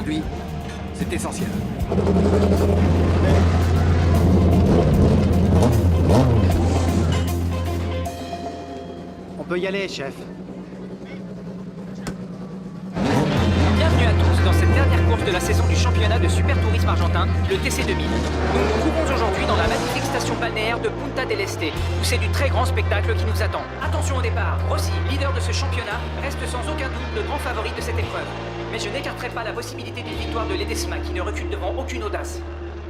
aujourd'hui, c'est essentiel. On peut y aller, chef. Bienvenue à tous dans cette dernière course de la saison du championnat de Super Tourisme Argentin, le TC 2000. Nous nous trouvons aujourd'hui dans la magnifique station balnéaire de Punta del Este, où c'est du très grand spectacle qui nous attend. Attention au départ, Rossi, leader de ce championnat, reste sans aucun doute le grand favori de cette épreuve. Mais je n'écarterai pas la possibilité d'une victoire de Ledesma qui ne recule devant aucune audace.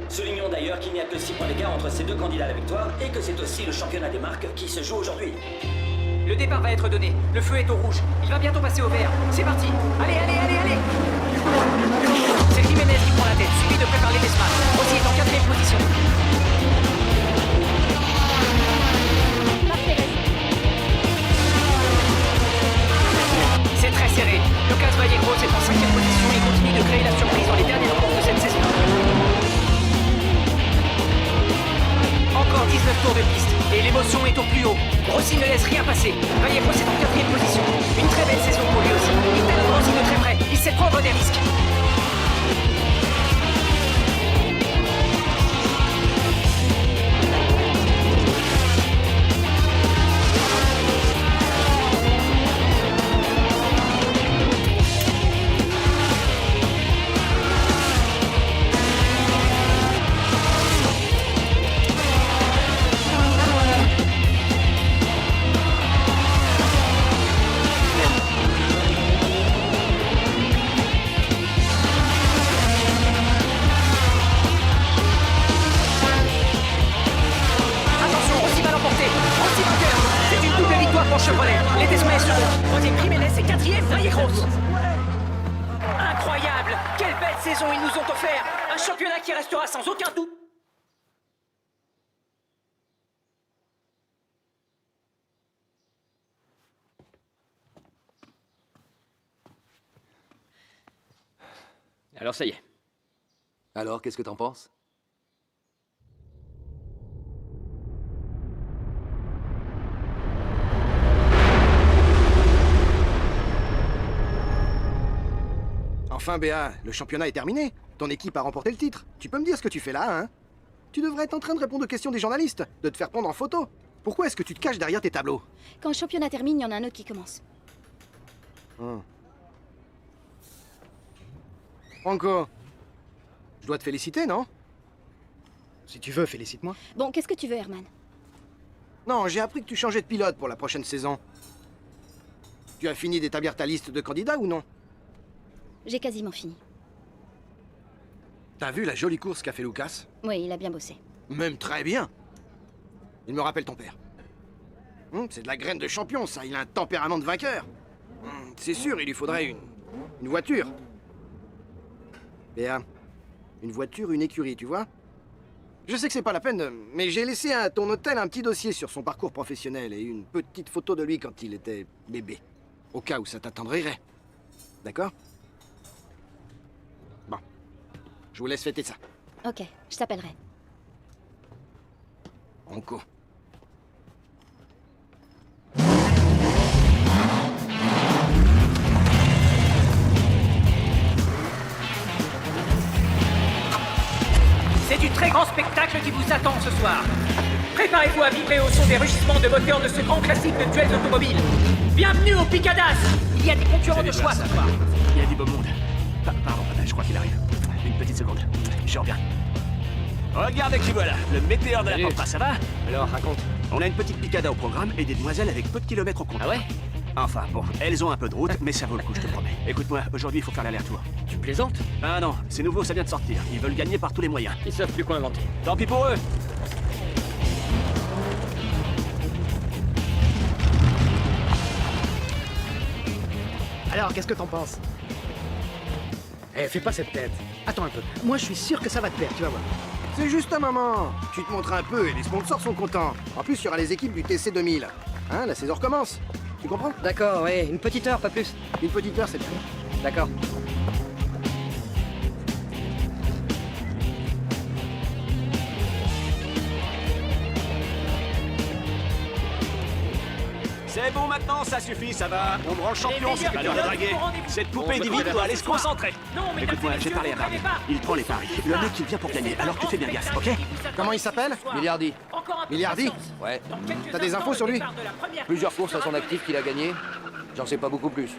Soulignons d'ailleurs qu'il n'y a que 6 points d'écart entre ces deux candidats à la victoire et que c'est aussi le championnat des marques qui se joue aujourd'hui. Le départ va être donné, le feu est au rouge, il va bientôt passer au vert. C'est parti, allez, allez, allez, allez. C'est Jiménez qui prend la tête, suivi de près par Ledesma. Rossi est en 4ème position. C'est très serré. Lucas Vallegros est en 5ème position et continue de créer la surprise dans les dernières courses de cette saison. Encore 19 tours de piste et l'émotion est au plus haut. Rossi ne laisse rien passer. Vallegros est en 4ème position. Une très belle saison pour lui aussi. Il teste Rossi de très près. Il sait prendre des risques. Chevrolet, Ledesma est second, troisième Jiménez et quatrième Vallegros. Incroyable! Quelle belle saison ils nous ont offert! Un championnat qui restera sans aucun doute. Alors ça y est. Alors, qu'est-ce que t'en penses? Enfin, Béa, le championnat est terminé. Ton équipe a remporté le titre. Tu peux me dire ce que tu fais là, hein? Tu devrais être en train de répondre aux questions des journalistes, de te faire prendre en photo. Pourquoi est-ce que tu te caches derrière tes tableaux? Quand le championnat termine, il y en a un autre qui commence. Franco, je dois te féliciter, non? Si tu veux, félicite-moi. Bon, qu'est-ce que tu veux, Herman? Non, j'ai appris que tu changeais de pilote pour la prochaine saison. Tu as fini d'établir ta liste de candidats ou non? J'ai quasiment fini. T'as vu la jolie course qu'a fait Lucas? Oui, il a bien bossé. Même très bien. Il me rappelle ton père. C'est de la graine de champion, ça. Il a un tempérament de vainqueur. C'est sûr, il lui faudrait une voiture. Béa, une voiture, une écurie, tu vois? Je sais que c'est pas la peine, mais j'ai laissé à ton hôtel un petit dossier sur son parcours professionnel et une petite photo de lui quand il était bébé. Au cas où ça t'attendrirait. D'accord? Bon. Je vous laisse fêter ça. Ok, je t'appellerai. Franco. C'est du très grand spectacle qui vous attend ce soir. Préparez-vous à vibrer au son des rugissements de moteur de ce grand classique de duels automobiles. Bienvenue au Picadas. Il y a des concurrents de choix ce soir. Il y a du beau monde. Pardon, je crois qu'il arrive. Une petite seconde. Je reviens. Regardez qui voilà, le météore de la Pampa, ça va? Alors, raconte. On a une petite picada au programme et des demoiselles avec peu de kilomètres au compte. Ah ouais? Enfin, bon, elles ont un peu de route, mais ça vaut le coup, je te promets. Écoute-moi, aujourd'hui, il faut faire l'aller-retour. Tu plaisantes? Ah non, c'est nouveau, ça vient de sortir. Ils veulent gagner par tous les moyens. Ils savent plus quoi inventer. Tant pis pour eux. Alors, qu'est-ce que t'en penses? Eh, fais pas cette tête. Attends un peu. Moi, je suis sûr que ça va te plaire, tu vas voir. C'est juste un moment. Tu te montres un peu et les sponsors sont contents. En plus, il y aura les équipes du TC 2000. Hein, la saison recommence. Tu comprends? D'accord, ouais, une petite heure, pas plus. Une petite heure, c'est bien. D'accord. C'est C'est bon maintenant, ça suffit, ça va. On me rend le champion, c'est pas l'heure de draguer. Cette poupée divine doit aller se concentrer. Écoute-moi, j'ai parlé à Barney. Il prend les paris. Le mec, il vient pour gagner, alors tu fais bien gaffe, ok? Comment il s'appelle? Milliardi. Milliardi? Ouais. T'as des infos sur lui? Plusieurs courses à son actif qu'il a gagné. J'en sais pas beaucoup plus.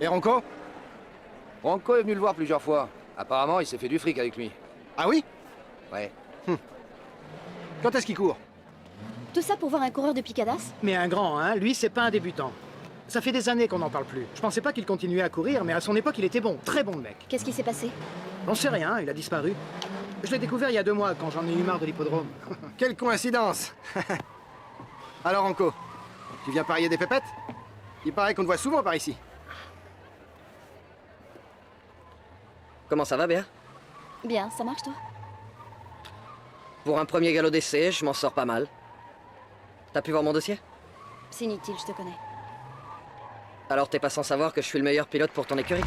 Et Ronco? Ronco est venu le voir plusieurs fois. Apparemment, il s'est fait du fric avec lui. Ah oui? Ouais. Quand est-ce qu'il court? Tout ça pour voir un coureur de Picadas? Mais un grand, hein. Lui, c'est pas un débutant. Ça fait des années qu'on n'en parle plus. Je pensais pas qu'il continuait à courir, mais à son époque, il était bon. Très bon, le mec. Qu'est-ce qui s'est passé? On sait rien, il a disparu. Je l'ai découvert il y a 2 mois, quand j'en ai eu marre de l'hippodrome. Quelle coïncidence! Alors Ronco, tu viens parier des pépettes? Il paraît qu'on te voit souvent par ici. Comment ça va, Béa? Bien, ça marche toi? Pour un premier galop d'essai, je m'en sors pas mal. T'as pu voir mon dossier? C'est inutile, je te connais. Alors t'es pas sans savoir que je suis le meilleur pilote pour ton écurie?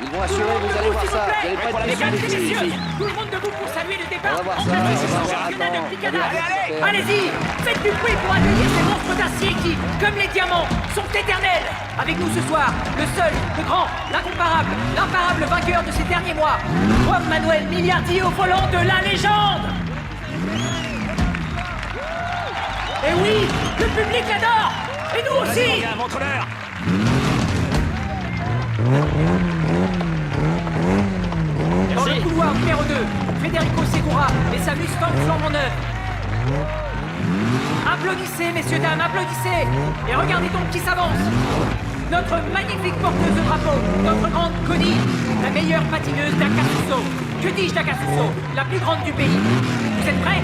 Ils vont assurer, vous allez voir ça. Vous allez pas être Mesdames et déçus. messieurs, tout le monde debout pour saluer le départ. On va voir en ça, tête on va du voir, championnat de attends. Picadas. Allez, Allez-y, faites du bruit pour accueillir ces monstres d'acier qui, comme les diamants, sont éternels. Avec nous ce soir, le seul, le grand, l'incomparable, l'imparable vainqueur de ces derniers mois, Juan Manuel Milliardi au volant de la légende. Et oui, le public l'adore. Et nous Vas-y, aussi. mon gars, montre-leur. Dans le couloir numéro 2, Federico Segura et sa Mustang flambe en œuvre. Applaudissez, messieurs, dames, applaudissez. Et regardez donc qui s'avance. Notre magnifique porteuse de drapeau, notre grande Connie, la meilleure patineuse d'Acassuso. Que dis-je d'Acassuso? La plus grande du pays. Vous êtes prêts?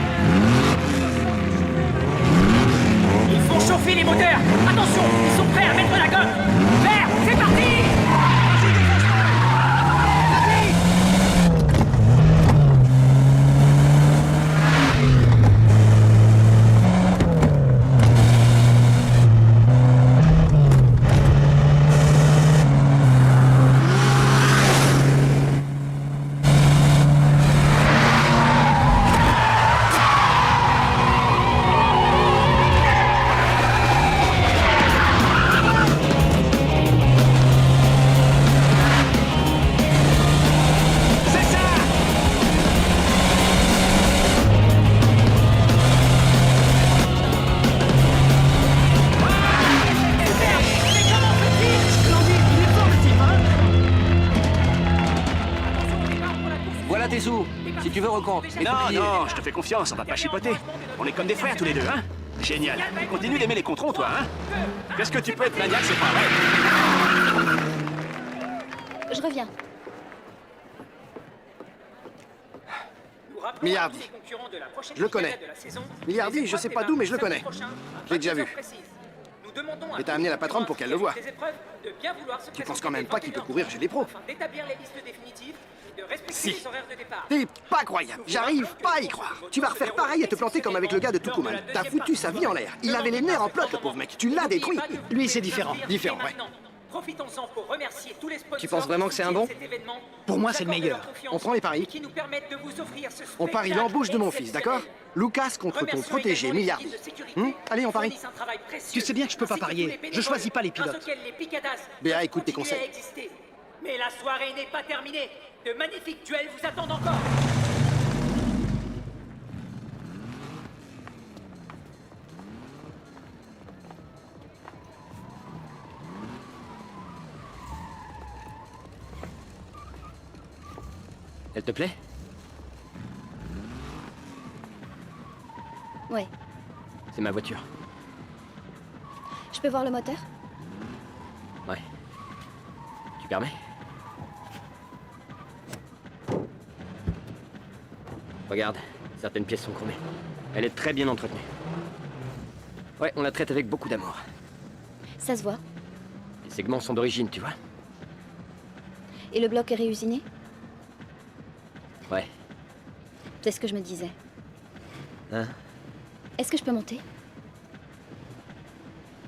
Ils font chauffer les moteurs. Attention, ils sont prêts à mettre la gomme. Vert, c'est parti! Voilà tes sous. Si tu veux, recompte. Et Non, tout plié. non, je te fais confiance, on va pas chipoter. On est comme des frères tous les deux, hein? Génial. Continue d'aimer les controns, toi, hein? Qu'est-ce que tu peux être maniaque, c'est pas vrai. Je reviens. Milliardi. Je le connais. Milliardi, je sais pas d'où, mais je le connais. Je l'ai déjà vu. Et t'as amené la patronne pour qu'elle le voie. Tu penses quand même pas qu'il peut courir chez les pros? Si. T'es pas croyable. J'arrive pas à y croire. Tu vas refaire pareil et te planter comme avec le gars de Tucumán. T'as foutu sa vie en l'air. Il avait les nerfs en plot, le pauvre mec. Tu l'as détruit. Lui, c'est différent. Différent, ouais. Profitons-en pour remercier tous les sponsors. Tu penses vraiment que c'est un bon? Pour moi, c'est le meilleur. On prend les paris. Qui nous permettent de vous offrir ce On parie spectacle l'embauche de mon fils, d'accord? Lucas contre ton Remercions protégé, également Milliardi. l'équipe de sécurité Allez, on qui parie. fournissent un travail précieux, Tu sais bien que je peux pas ainsi que parier. tous les Je bénévoles choisis pas les grâce pilotes. auxquels les Picadas Béa, peuvent écoute tes continuer à conseils. exister. Mais la soirée n'est pas terminée. De magnifiques duels vous attendent encore. Elle te plaît? Ouais. C'est ma voiture. Je peux voir le moteur? Ouais. Tu permets? Regarde, certaines pièces sont chromées. Elle est très bien entretenue. Ouais, on la traite avec beaucoup d'amour. Ça se voit. Les segments sont d'origine, tu vois? Et le bloc est réusiné? Ouais. C'est ce que je me disais. Hein? Est-ce que je peux monter?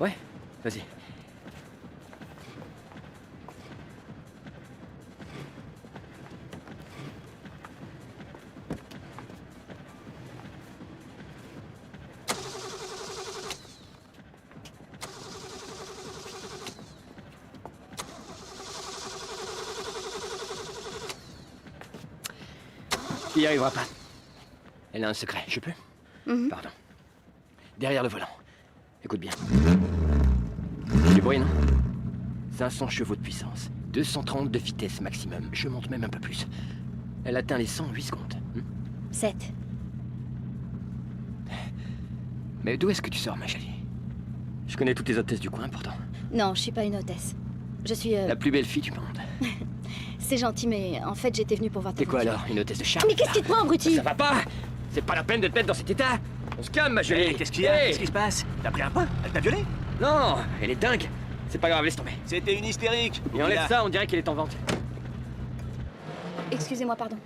Ouais, vas-y. Tu y arriveras pas. Elle a un secret, je peux? Pardon. Derrière le volant. Écoute bien. C'est du bruit, non? 500 chevaux de puissance. 230 de vitesse maximum. Je monte même un peu plus. Elle atteint les 100 en 8 secondes. 7. Mais d'où est-ce que tu sors, ma jolie? Je connais toutes les hôtesses du coin, pourtant. Non, je suis pas une hôtesse. Je suis... La plus belle fille du monde. C'est gentil, mais en fait, j'étais venue pour voir ta T'es quoi voiture. alors? Une hôtesse de charme? Mais qu'est-ce que tu te prends, abruti? Ça va pas! C'est pas la peine de te mettre dans cet état! On se calme, ma jolie! Hey, qu'est-ce qu'il y a? Hey. Qu'est-ce qui se passe? T'as pris un pain? Elle t'a violé? Non, elle est dingue! C'est pas grave, laisse tomber. C'était une hystérique. Et enlève ça, on dirait qu'elle est en vente. Excusez-moi, pardon.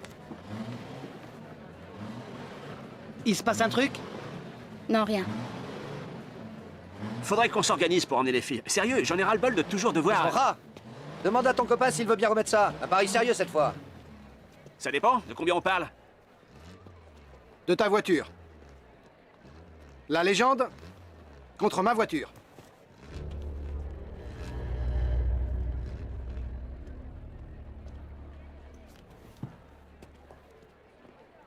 Il se passe un truc? Non, rien. Faudrait qu'on s'organise pour emmener les filles. Sérieux, j'en ai ras-le-bol de toujours devoir... Rat, demande à ton copain s'il veut bien remettre ça. Un pari sérieux cette fois. Ça dépend, de combien on parle? De ta voiture. La légende contre ma voiture.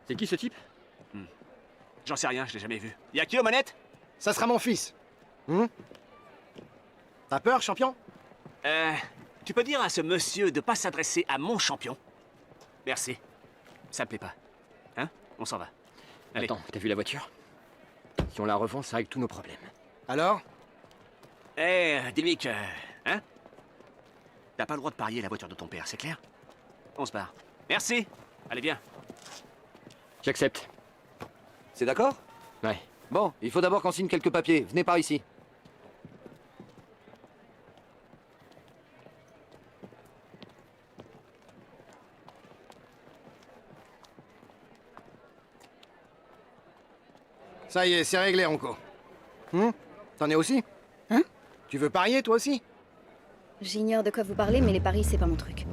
C'est qui ce type? J'en sais rien, je l'ai jamais vu. Y'a qui aux manettes? Ça sera mon fils. T'as peur, champion? Tu peux dire à ce monsieur de pas s'adresser à mon champion? Merci. Ça me plaît pas. Hein? On s'en va. Allez. Attends, t'as vu la voiture? Si on la revend, ça règle tous nos problèmes. Alors? Dilmic, hein? T'as pas le droit de parier la voiture de ton père, c'est clair? On se barre. Merci. Allez, viens. J'accepte. C'est d'accord? Ouais. Bon, il faut d'abord qu'on signe quelques papiers. Venez par ici. Ça y est, c'est réglé, Ronco. T'en es aussi? Hein? Tu veux parier, toi aussi? J'ignore de quoi vous parlez, mais les paris, c'est pas mon truc.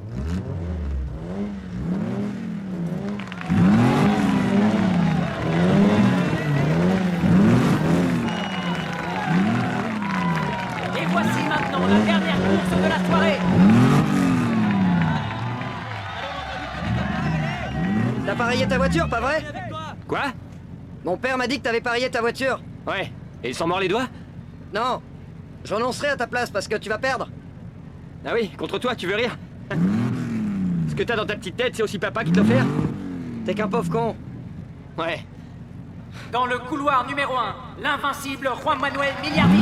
Et voici maintenant la dernière course de la soirée. T'as parié ta voiture, pas vrai? Quoi? Mon père m'a dit que t'avais parié ta voiture. Ouais. Et ils s'en mordent les doigts? Non. Je renoncerai à ta place parce que tu vas perdre. Ah oui, contre toi, tu veux rire? Ce que t'as dans ta petite tête, c'est aussi papa qui te l'offert? T'es qu'un pauvre con. Ouais. Dans le couloir numéro 1, l'invincible Juan Manuel Miliardi.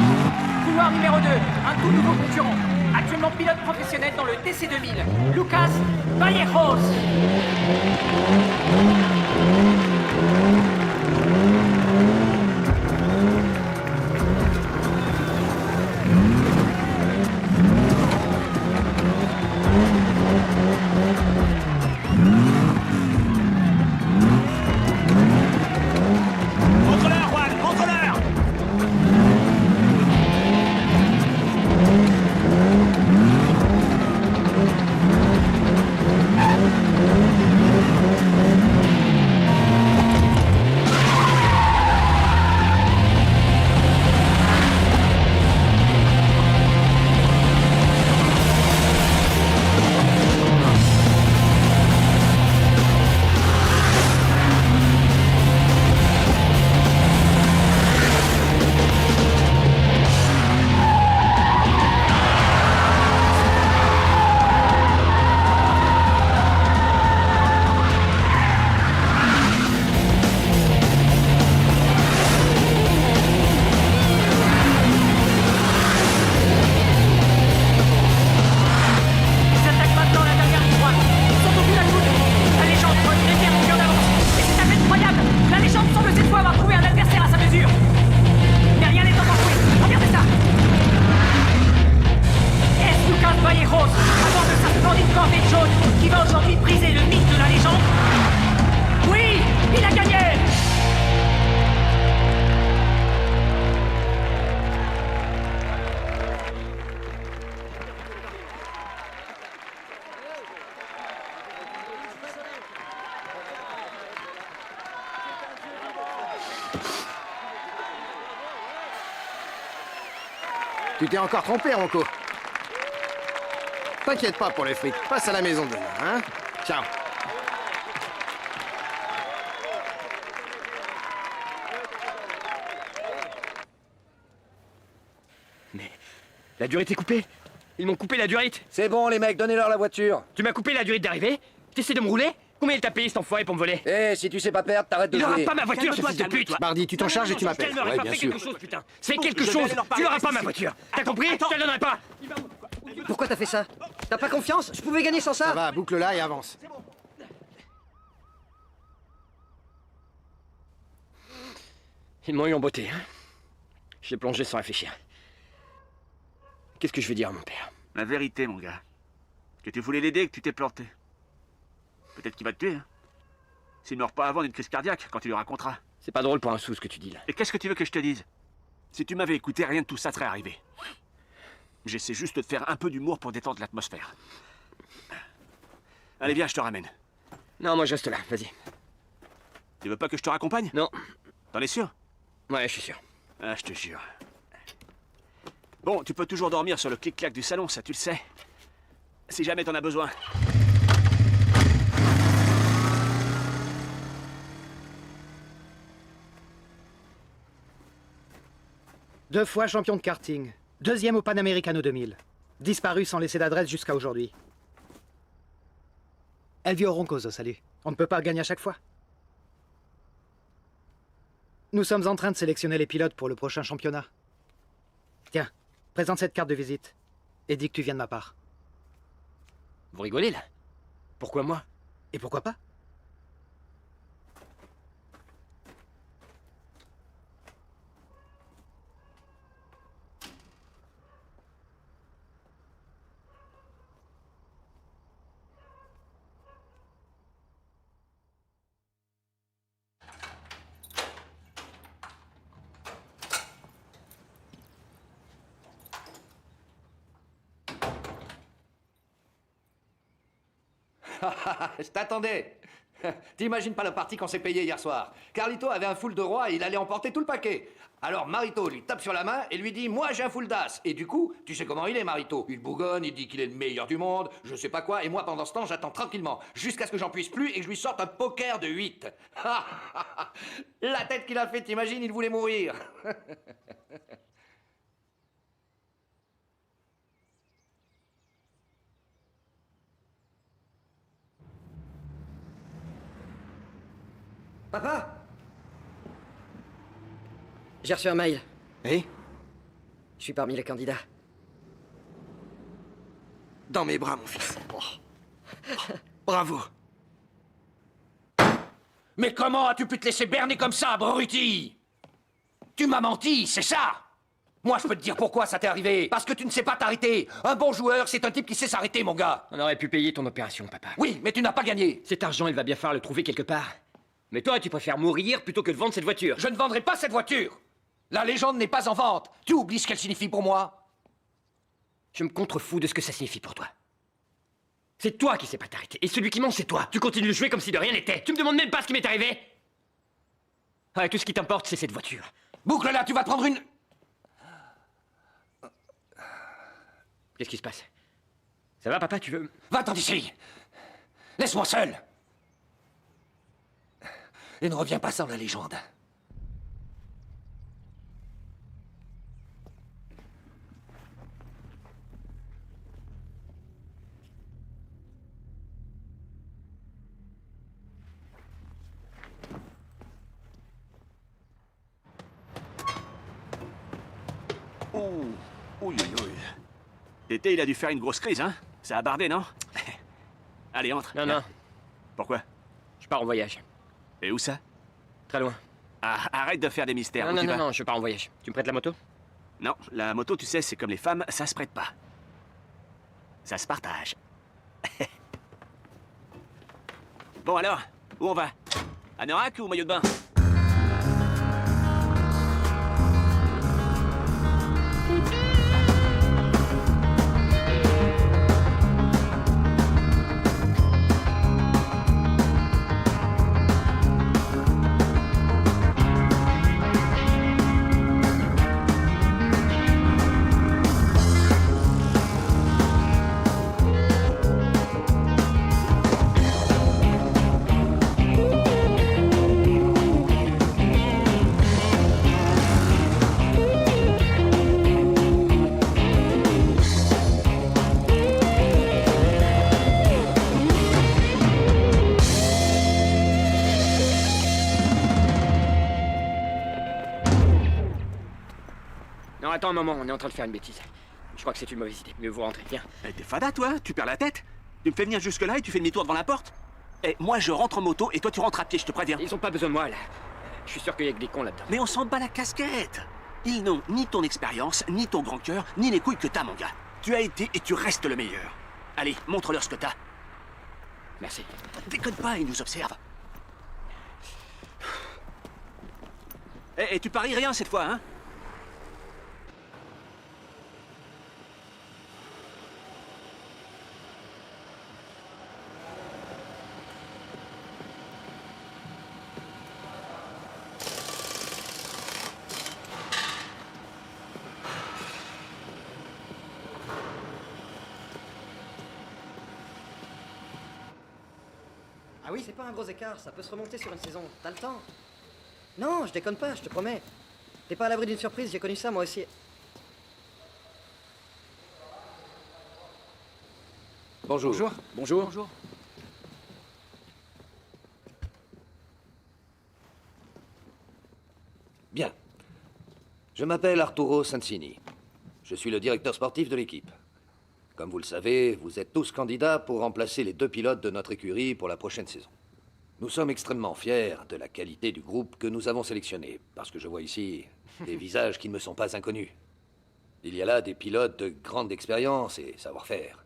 Couloir numéro 2, un tout nouveau concurrent. Actuellement pilote professionnel dans le TC2000, Lucas Vallejos. Contrôleur, Juan, contrôleur! Tu t'es encore trompé, Ronco. T'inquiète pas pour les frites. Passe à la maison demain, hein? Ciao. La durite est coupée. Ils m'ont coupé la durite. C'est bon, les mecs, donnez-leur la voiture. Tu m'as coupé la durite d'arrivée. T'essaies de me rouler. Combien il t'a payé cet enfoiré pour me voler? Eh, si tu sais pas perdre, t'arrêtes de Il aura jouer. pas ma voiture, ce Calme-toi, fils de pute. calme-toi. Bardi, tu t'en charges et tu m'appelles. Calme-toi, Ouais, pas, bien fais sûr. quelque chose, putain. Fais bon, quelque je vais chose. aller leur Tu parler, n'auras pas reste ma ici. voiture. T'as compris? Je te la donnerai pas. Pourquoi t'as fait ça? T'as pas confiance? Je pouvais gagner sans Ça ça. va, boucle-la et avance. Ils m'ont eu en beauté, hein. J'ai plongé sans réfléchir. Qu'est-ce que je vais dire à mon père? La vérité, mon gars. Que tu voulais l'aider et que tu t'es planté. Peut-être qu'il va te tuer, hein. S'il meurt pas avant d'une crise cardiaque, quand tu lui raconteras. C'est pas drôle pour un sou ce que tu dis là. Et qu'est-ce que tu veux que je te dise? Si tu m'avais écouté, rien de tout ça serait arrivé. J'essaie juste de te faire un peu d'humour pour détendre l'atmosphère. Allez, viens, je te ramène. Non, moi je reste là, vas-y. Tu veux pas que je te raccompagne? Non. T'en es sûr? Ouais, je suis sûr. Ah, je te jure. Bon, tu peux toujours dormir sur le clic-clac du salon, ça tu le sais. Si jamais t'en as besoin. Deux fois champion de karting. Deuxième au Panamericano 2000. Disparu sans laisser d'adresse jusqu'à aujourd'hui. Elvio Roncoso, salut. On ne peut pas gagner à chaque fois. Nous sommes en train de sélectionner les pilotes pour le prochain championnat. Tiens, présente cette carte de visite. Et dis que tu viens de ma part. Vous rigolez là? Pourquoi moi? Et pourquoi pas? Je t'attendais. T'imagines pas le parti qu'on s'est payé hier soir. Carlito avait un full de roi et il allait emporter tout le paquet. Alors Marito lui tape sur la main et lui dit « Moi j'ai un full d'as ». Et du coup, tu sais comment il est Marito. Il bougonne, il dit qu'il est le meilleur du monde, je sais pas quoi, et moi pendant ce temps j'attends tranquillement, jusqu'à ce que j'en puisse plus et que je lui sorte un poker de 8. La tête qu'il a fait, t'imagines, il voulait mourir. Papa? J'ai reçu un mail. Et Je suis parmi les candidats. dans mes bras, mon fils. Oh. Bravo. Mais comment as-tu pu te laisser berner comme ça, abruti? Tu m'as menti, c'est ça? Moi, je peux te dire pourquoi ça t'est arrivé. Parce que tu ne sais pas t'arrêter. Un bon joueur, c'est un type qui sait s'arrêter, mon gars. On aurait pu payer ton opération, papa. Oui, mais tu n'as pas gagné. Cet argent, il va bien falloir le trouver quelque part. Mais toi, tu préfères mourir plutôt que de vendre cette voiture. Je ne vendrai pas cette voiture. La légende n'est pas en vente. Tu oublies ce qu'elle signifie pour moi? Je me contrefous de ce que ça signifie pour toi. C'est toi qui sais pas t'arrêter. Et celui qui ment, c'est toi. Tu continues de jouer comme si de rien n'était. Tu me demandes même pas ce qui m'est arrivé. Ouais, tout ce qui t'importe, c'est cette voiture. Boucle là, tu vas te prendre une... Qu'est-ce qui se passe? Ça va, papa, tu veux... Va-t'en d'ici. Laisse-moi seul. Et ne reviens pas sans la légende. Ouh, ouille, ouille, ouille. L'été, il a dû faire une grosse crise, hein? Ça a bardé, non? Allez, entre. Non, non, Pourquoi? je pars en voyage. Et où ça? Très loin. Ah, arrête de faire des mystères. Non, Où non, tu non, vas? non, je pars en voyage. Tu me prêtes la moto? Non, la moto, tu sais, c'est comme les femmes, ça se prête pas. Ça se partage. Bon alors, où on va? À Norak ou au maillot de bain? attends un moment, on est en train de faire une bêtise. Je crois que c'est une mauvaise idée. Mieux vous rentrer, viens. Eh, t'es fada, toi? Tu perds la tête? Tu me fais venir jusque-là et tu fais demi-tour devant la porte? Eh, moi, je rentre en moto et toi, tu rentres à pied, je te préviens. Ils ont pas besoin de moi, là. Je suis sûr qu'il y a que des cons là-dedans. Mais on s'en bat la casquette. Ils n'ont ni ton expérience, ni ton grand cœur, ni les couilles que t'as, mon gars. Tu as été et tu restes le meilleur. Allez, montre-leur ce que t'as. Merci. Déconne pas, ils nous observent. Eh, tu paries rien cette fois, hein? Ah oui, c'est pas un gros écart, ça peut se remonter sur une saison. T'as le temps. Non, je déconne pas, je te promets. T'es pas à l'abri d'une surprise, j'ai connu ça moi aussi. Bonjour. Bonjour. Bonjour. Bien. Je m'appelle Arturo Sansini. Je suis le directeur sportif de l'équipe. Comme vous le savez, vous êtes tous candidats pour remplacer les 2 pilotes de notre écurie pour la prochaine saison. Nous sommes extrêmement fiers de la qualité du groupe que nous avons sélectionné, parce que je vois ici des visages qui ne me sont pas inconnus. Il y a là des pilotes de grande expérience et savoir-faire,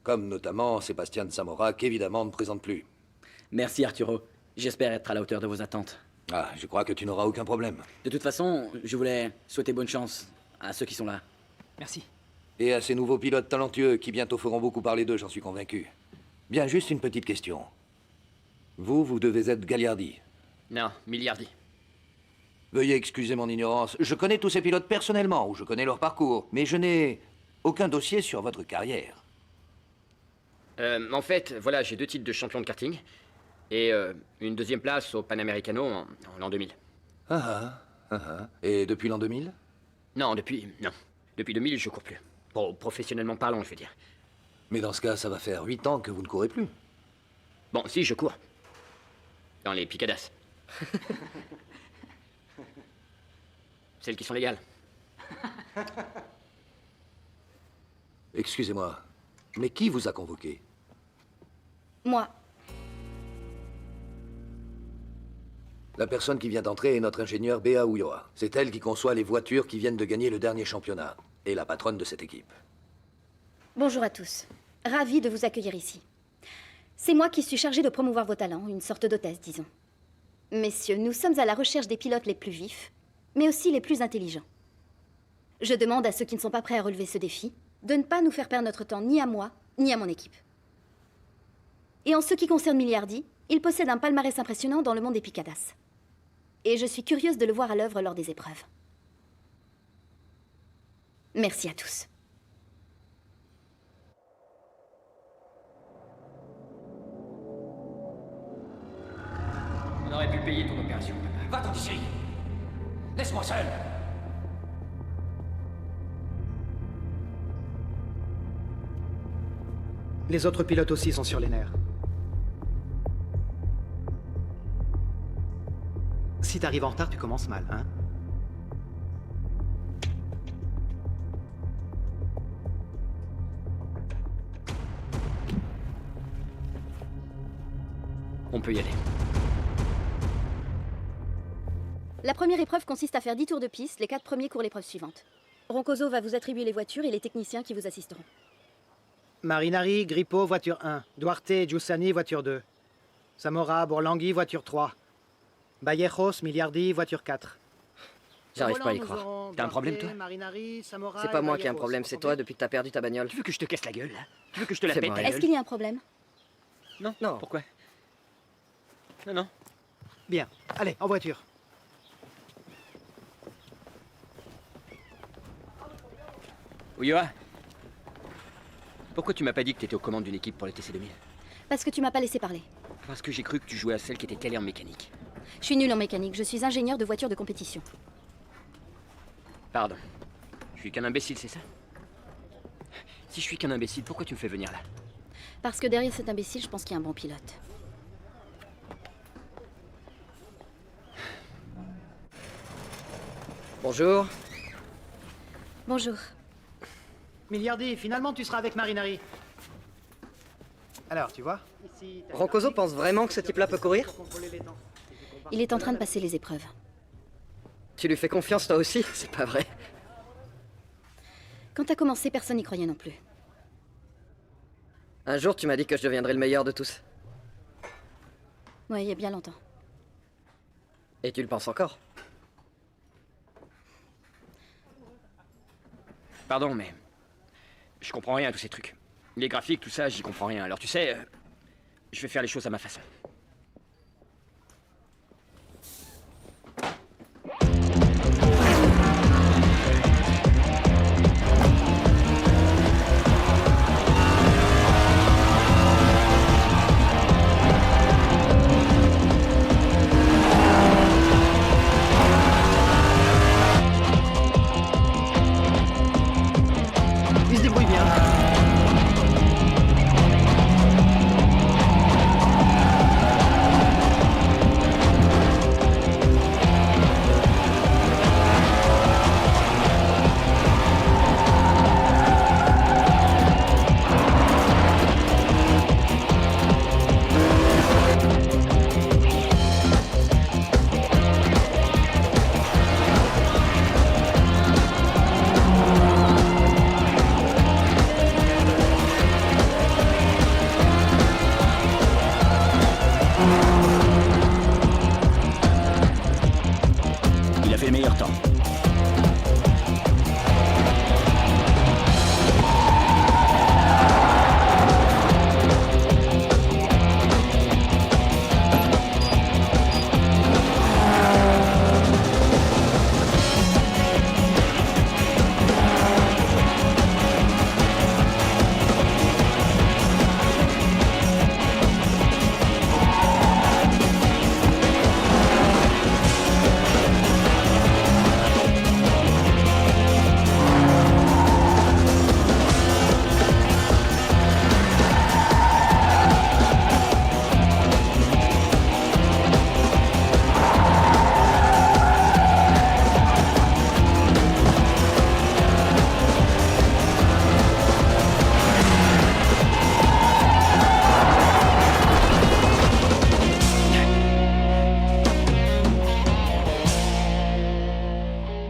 comme notamment Sébastien Zamora, qu'évidemment ne présente plus. Merci Arturo. J'espère être à la hauteur de vos attentes. Ah, je crois que tu n'auras aucun problème. De toute façon, je voulais souhaiter bonne chance à ceux qui sont là. Merci. Et à ces nouveaux pilotes talentueux qui bientôt feront beaucoup parler d'eux, j'en suis convaincu. Bien, juste une petite question. Vous devez être Gagliardi. Non, Milliardi. Veuillez excuser mon ignorance. Je connais tous ces pilotes personnellement, ou je connais leur parcours, mais je n'ai aucun dossier sur votre carrière. En fait, voilà, j'ai 2 titres de champion de karting. Et une 2e place au Panamericano en l'an 2000. Et depuis l'an 2000? Non. Depuis 2000, je cours plus. Bon, professionnellement parlant, je veux dire. Mais dans ce cas, ça va faire 8 ans que vous ne courez plus. Bon, si, je cours. Dans les picadas. Celles qui sont légales. Excusez-moi, mais qui vous a convoqué? Moi. La personne qui vient d'entrer est notre ingénieure Béa Ulloa. C'est elle qui conçoit les voitures qui viennent de gagner le dernier championnat. Et la patronne de cette équipe. Bonjour à tous. Ravie de vous accueillir ici. C'est moi qui suis chargée de promouvoir vos talents, une sorte d'hôtesse, disons. Messieurs, nous sommes à la recherche des pilotes les plus vifs, mais aussi les plus intelligents. Je demande à ceux qui ne sont pas prêts à relever ce défi de ne pas nous faire perdre notre temps ni à moi, ni à mon équipe. Et en ce qui concerne Milliardi, il possède un palmarès impressionnant dans le monde des picadas. Et je suis curieuse de le voir à l'œuvre lors des épreuves. Merci à tous. On aurait pu payer ton opération. Va-t'en d'ici. Laisse-moi seul. Les autres pilotes aussi sont sur les nerfs. Si t'arrives en retard, tu commences mal, hein? On peut y aller. La première épreuve consiste à faire 10 tours de piste, les 4 premiers courent l'épreuve suivante. Roncoso va vous attribuer les voitures et les techniciens qui vous assisteront. Marinari, Grippo, voiture 1. Duarte, Giussani, voiture 2. Zamora, Borlangui, voiture 3. Ballejos, Milliardi, voiture 4. J'arrive pas à y croire. T'as un problème, toi? C'est pas moi qui ai un problème, c'est toi depuis que t'as perdu ta bagnole. Tu veux que je te casse la gueule, là? Tu veux que je te la C'est pète, vrai. ta Est-ce gueule? qu'il y a un problème? Non. Non. Pourquoi? Non. Bien. Allez, en voiture. Ulloa, pourquoi tu m'as pas dit que t'étais aux commandes d'une équipe pour le TC2000? Parce que tu m'as pas laissé parler. Parce que j'ai cru que tu jouais à celle qui était calée en mécanique. Je suis nulle en mécanique, je suis ingénieur de voitures de compétition. Pardon. Je suis qu'un imbécile, c'est ça? Si je suis qu'un imbécile, pourquoi tu me fais venir là? Parce que derrière cet imbécile, je pense qu'il y a un bon pilote. Bonjour. Bonjour. Milliardi, finalement tu seras avec Marinari. Alors, tu vois ici, t'as Roncoso pense vraiment que ce type-là peut courir? contrôler les temps. Il est en train de passer les épreuves. Tu lui fais confiance toi aussi? C'est pas vrai. Quand t'as commencé, personne n'y croyait non plus. Un jour, tu m'as dit que je deviendrais le meilleur de tous. Ouais, il y a bien longtemps. Et tu le penses encore? Pardon, mais... Je comprends rien à tous ces trucs. Les graphiques, tout ça, j'y comprends rien. Alors tu sais, je vais faire les choses à ma façon. Il se débrouille bien. Il a fait le meilleur temps.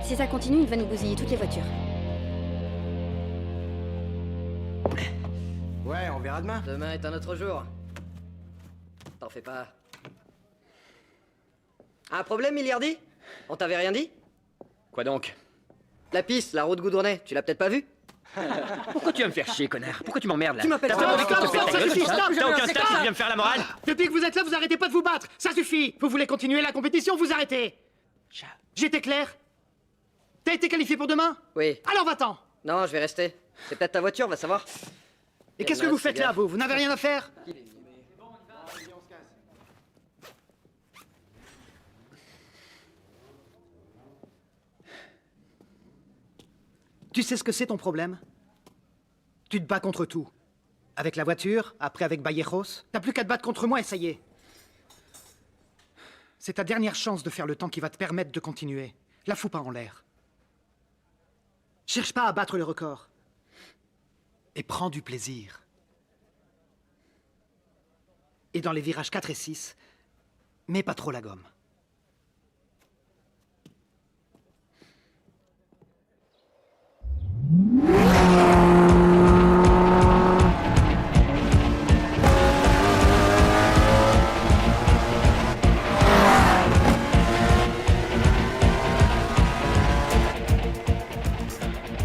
Si ça continue, il va nous bousiller toutes les voitures. Ouais, on verra demain. Demain est un autre jour. T'en fais pas. Un problème, Milliardi? On t'avait rien dit? Quoi donc? La piste, la route Goudronnet, tu l'as peut-être pas vue? Pourquoi tu vas me faire chier, connard? Pourquoi tu m'emmerdes là? Tu m'appelles T'as pas pas envie stop, qu'on te stop, pète la ça gueule, suffit, ça stop, T'as aucun stop. stade, tu viens me faire la morale? Depuis que vous êtes là, vous arrêtez pas de vous battre. Ça suffit. Vous voulez continuer la compétition, vous arrêtez. J'étais clair? T'as été qualifié pour demain? Oui. Alors va-t'en. Non, je vais rester. C'est peut-être ta voiture, va savoir. Et qu'est-ce que vous faites là, vous? Vous n'avez rien à faire? Tu sais ce que c'est ton problème? Tu te bats contre tout. Avec la voiture, après avec Vallejos. T'as plus qu'à te battre contre moi et ça y est. C'est ta dernière chance de faire le temps qui va te permettre de continuer. La fous pas en l'air. Cherche pas à battre le record. Et prends du plaisir. Et dans les virages 4 et 6, mets pas trop la gomme.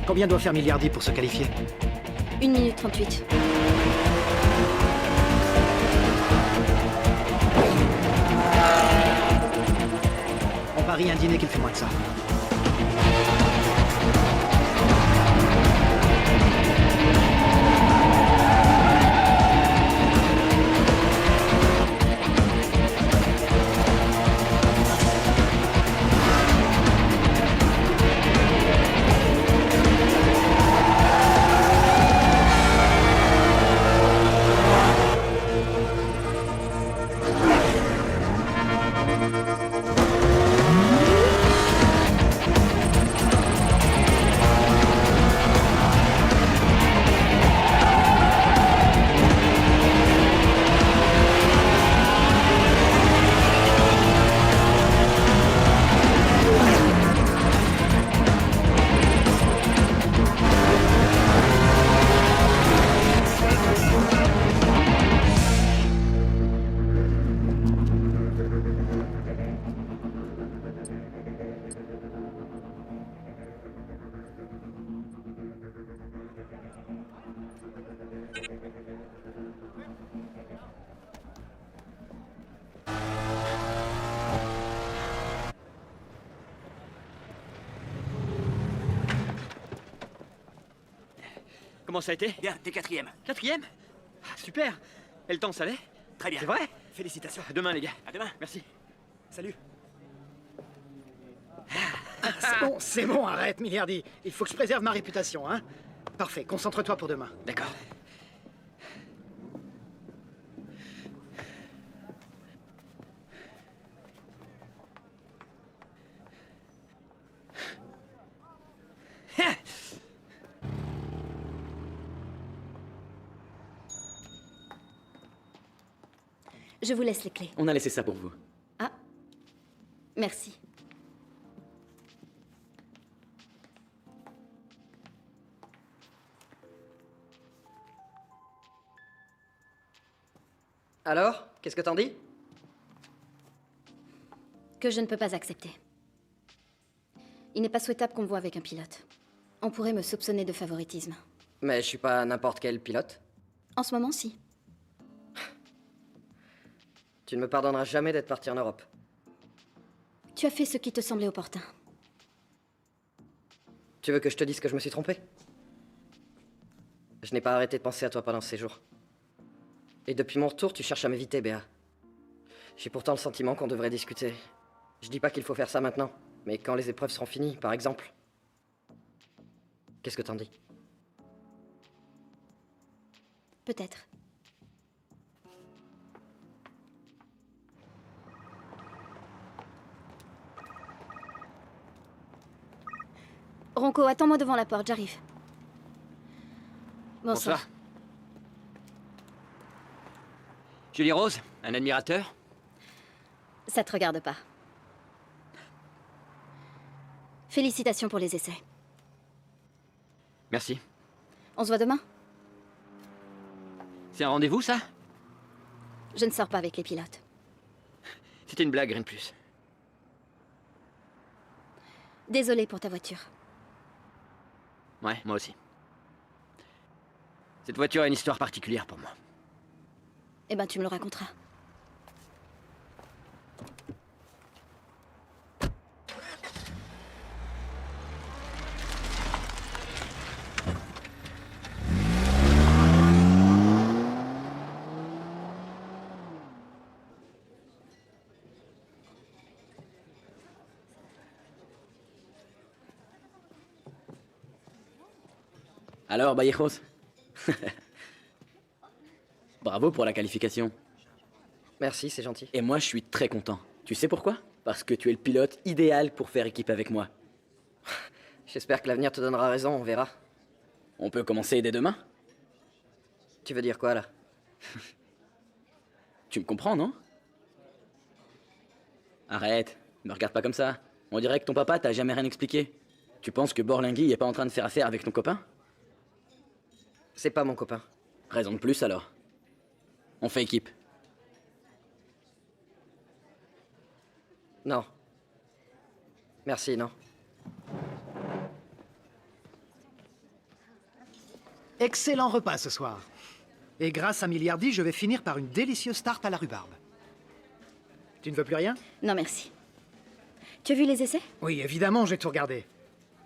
Combien doit faire Milliardi pour se qualifier? 1 minute 38. On parie un dîner qu'il fait moins que ça. Comment ça a été? Bien, t'es 4e. 4e? Ah, super. Et le temps, ça allait? Très bien. C'est vrai? Félicitations. À demain, les gars. À demain. Merci. Salut. C'est bon, arrête, Milliardi. Il faut que je préserve ma réputation, hein. Parfait, concentre-toi pour demain. D'accord. Je vous laisse les clés. On a laissé ça pour vous. Ah. Merci. Alors, qu'est-ce que t'en dis? Que je ne peux pas accepter. Il n'est pas souhaitable qu'on me voie avec un pilote. On pourrait me soupçonner de favoritisme. Mais je suis pas n'importe quel pilote. En ce moment, si. Tu ne me pardonneras jamais d'être parti en Europe. Tu as fait ce qui te semblait opportun. Tu veux que je te dise que je me suis trompé? Je n'ai pas arrêté de penser à toi pendant ces jours. Et depuis mon retour, tu cherches à m'éviter, Béa. J'ai pourtant le sentiment qu'on devrait discuter. Je dis pas qu'il faut faire ça maintenant, mais quand les épreuves seront finies, par exemple. Qu'est-ce que t'en dis? Peut-être. Ronco, attends-moi devant la porte, j'arrive. Bonsoir. Julie Rose, un admirateur? Ça te regarde pas. Félicitations pour les essais. Merci. On se voit demain? C'est un rendez-vous, ça? Je ne sors pas avec les pilotes. C'était une blague, rien de plus. Désolée pour ta voiture. Ouais, moi aussi. Cette voiture a une histoire particulière pour moi. Eh ben, tu me le raconteras. Alors, Vallejos. Bravo pour la qualification. Merci, c'est gentil. Et moi, je suis très content. Tu sais pourquoi? Parce que tu es le pilote idéal pour faire équipe avec moi. J'espère que l'avenir te donnera raison, on verra. On peut commencer dès demain? Tu veux dire quoi, là? Tu me comprends, non? Arrête, me regarde pas comme ça. On dirait que ton papa t'a jamais rien expliqué. Tu penses que Borlingui est pas en train de faire affaire avec ton copain? C'est pas mon copain. Raison de plus, alors. On fait équipe. Non. Merci, non. Excellent repas ce soir. Et grâce à Milliardi, je vais finir par une délicieuse tarte à la rhubarbe. Tu ne veux plus rien? Non, merci. Tu as vu les essais? Oui, évidemment, j'ai tout regardé.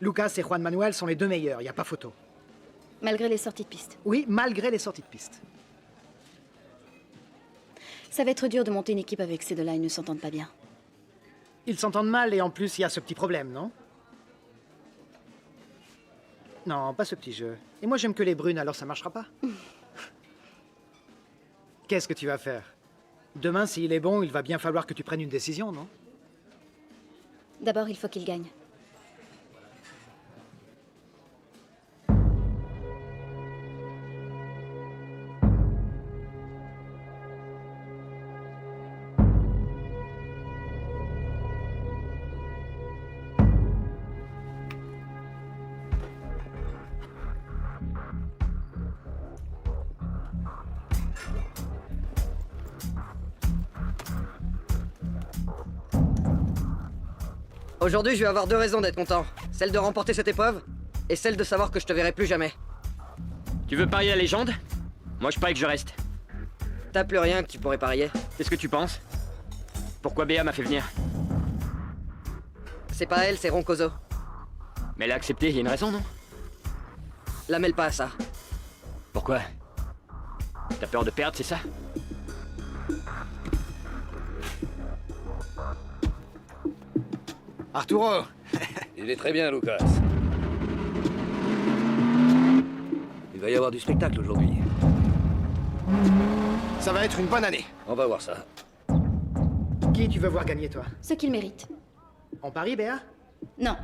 Lucas et Juan Manuel sont les deux meilleurs, il n'y a pas photo. Malgré les sorties de piste. Oui, malgré les sorties de piste. Ça va être dur de monter une équipe avec ces deux-là, ils ne s'entendent pas bien. Ils s'entendent mal et en plus, il y a ce petit problème, non? Non, pas ce petit jeu. Et moi, j'aime que les brunes, alors ça marchera pas. Qu'est-ce que tu vas faire? Demain, s'il est bon, il va bien falloir que tu prennes une décision, non? D'abord, il faut qu'il gagne. Aujourd'hui, je vais avoir deux raisons d'être content. Celle de remporter cette épreuve, et celle de savoir que je te verrai plus jamais. Tu veux parier la légende? Moi, je parie que je reste. T'as plus rien que tu pourrais parier. Qu'est-ce que tu penses? Pourquoi Béa m'a fait venir? C'est pas elle, c'est Roncoso. Mais elle a accepté, il y a une raison, non? La mêle pas à ça. Pourquoi? T'as peur de perdre, c'est ça? Arturo! Il est très bien, Lucas. Il va y avoir du spectacle aujourd'hui. Ça va être une bonne année. On va voir ça. Qui tu veux voir gagner, toi? Ce qu'il mérite. On parie, Béa? Non.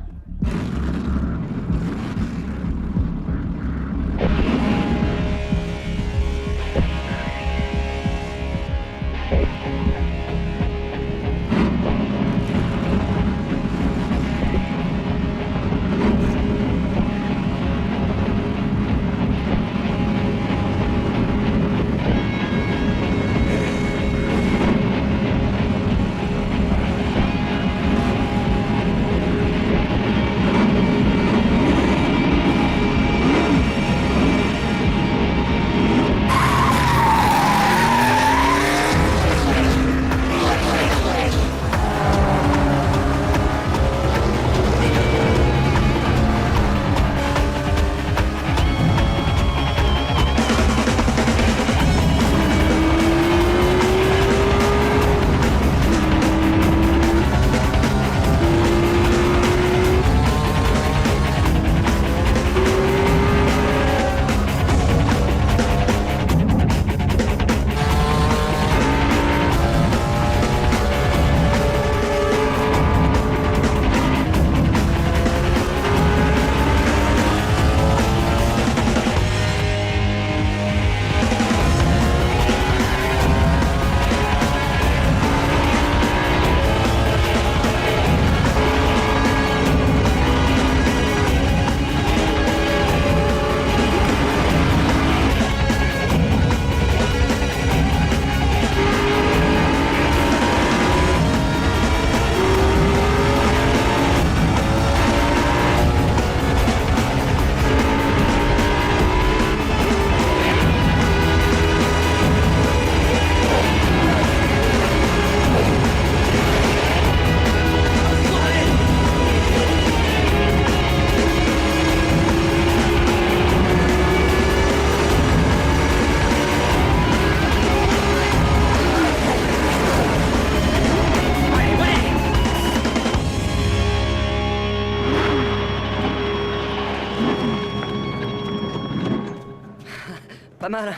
Pas mal.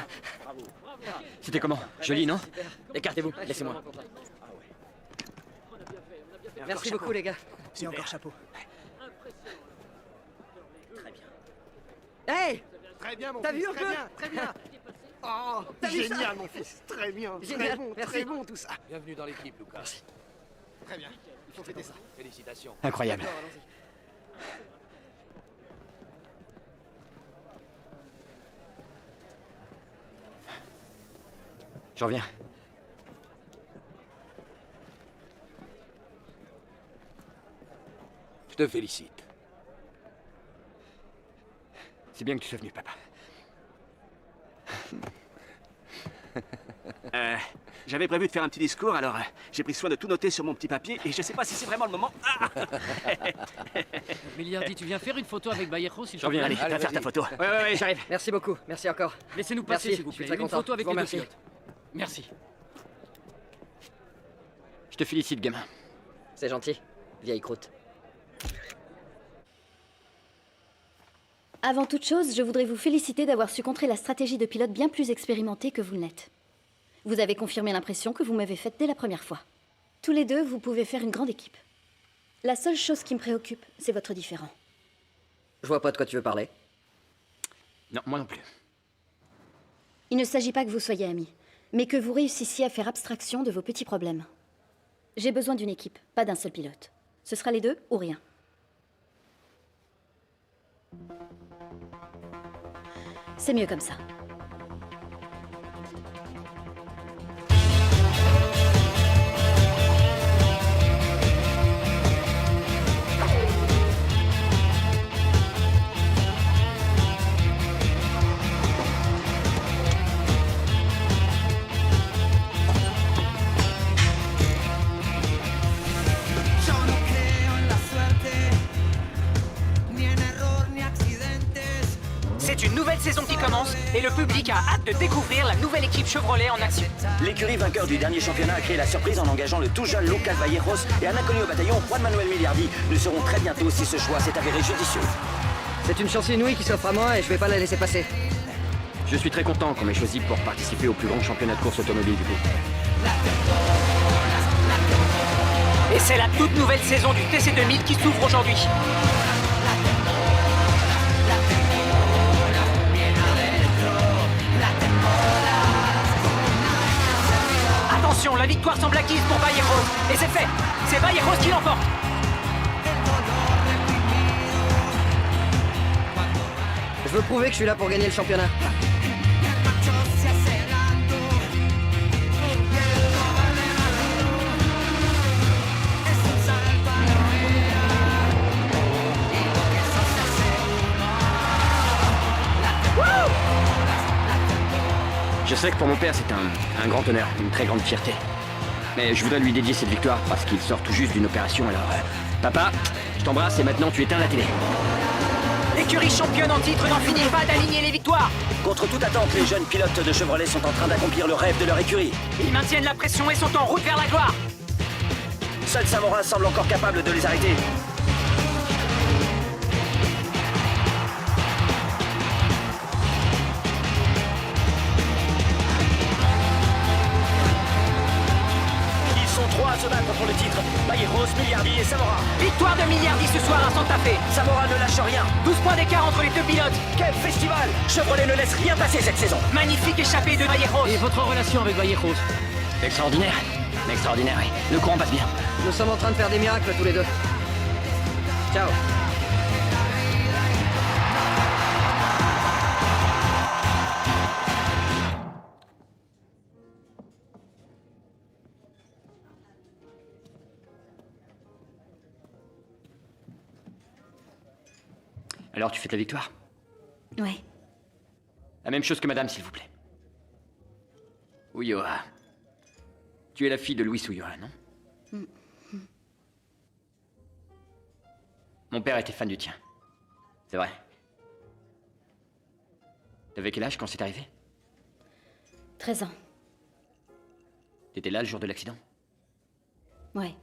C'était comment? Joli, non? Écartez-vous, laissez-moi. Merci beaucoup, les gars. C'est encore chapeau. Très bien. Hey! Très bien, mon T'as fils, vu un très peu? bien, très bien. Oh, T'as vu ça? génial, mon fils. Très bien, Génial, très bon, merci. très bon tout ça. Bienvenue dans l'équipe, Lucas. Très bien, il faut fêter ça. Félicitations. Incroyable. D'accord, allons-y. Je reviens. Je te félicite. C'est bien que tu sois venu, papa. J'avais prévu de faire un petit discours, alors j'ai pris soin de tout noter sur mon petit papier et je sais pas si c'est vraiment le moment. Ah Miliardi, tu viens faire une photo avec Vallejo, s'il Je te reviens, plaît? allez, va faire ta photo. ouais, j'arrive. Merci beaucoup, merci encore. Laissez-nous passer, Merci, s'il vous je suis plaît. très Une content. photo avec Je vous les deux remercie. pilotes. Merci. Je te félicite, gamin. C'est gentil, vieille croûte. Avant toute chose, je voudrais vous féliciter d'avoir su contrer la stratégie de pilote bien plus expérimentée que vous ne l'êtes. Vous avez confirmé l'impression que vous m'avez faite dès la première fois. Tous les deux, vous pouvez faire une grande équipe. La seule chose qui me préoccupe, c'est votre différend. Je vois pas de quoi tu veux parler. Non, moi non plus. Il ne s'agit pas que vous soyez amis, mais que vous réussissiez à faire abstraction de vos petits problèmes. J'ai besoin d'une équipe, pas d'un seul pilote. Ce sera les deux ou rien. C'est mieux comme ça. C'est une nouvelle saison qui commence et le public a hâte de découvrir la nouvelle équipe Chevrolet en action. L'écurie vainqueur du dernier championnat a créé la surprise en engageant le tout jeune Lucas Vallejos et un inconnu au bataillon, Juan Manuel Miliardi. Nous saurons très bientôt si ce choix s'est avéré judicieux. C'est une chance inouïe qui s'offre à moi et je vais pas la laisser passer. Je suis très content qu'on m'ait choisi pour participer au plus grand championnat de course automobile du coup. Et c'est la toute nouvelle saison du TC2000 qui s'ouvre aujourd'hui. Attention, la victoire semble acquise pour Vallejos. Et c'est fait, c'est Vallejos qui l'emporte. Je veux prouver que je suis là pour gagner le championnat. Je sais que pour mon père, c'est un grand honneur, une très grande fierté. Mais je voudrais lui dédier cette victoire parce qu'il sort tout juste d'une opération, alors... papa, je t'embrasse et maintenant tu éteins la télé. L'écurie championne en titre n'en finit pas d'aligner les victoires. Contre toute attente, les jeunes pilotes de Chevrolet sont en train d'accomplir le rêve de leur écurie. Ils maintiennent la pression et sont en route vers la gloire. Seul Samora semble encore capable de les arrêter. Ils sont trois à se battre pour le titre. Vallejos, Miliardi et Samora. Victoire de Miliardi ce soir à Santa Fe. Samora ne lâche rien. 12 points d'écart entre les deux pilotes. Quel festival! Chevrolet ne laisse rien passer cette saison. Magnifique échappée de Vallejos. Et votre relation avec Vallejos? Extraordinaire. Extraordinaire, oui. Le courant passe bien. Nous sommes en train de faire des miracles tous les deux. Ciao. Alors tu fêtes la victoire? Ouais. La même chose que madame, s'il vous plaît. Ulloa. Tu es la fille de Luis Ulloa, non? Mon père était fan du tien. C'est vrai. T'avais quel âge quand c'est arrivé? 13 ans. T'étais là le jour de l'accident? Ouais.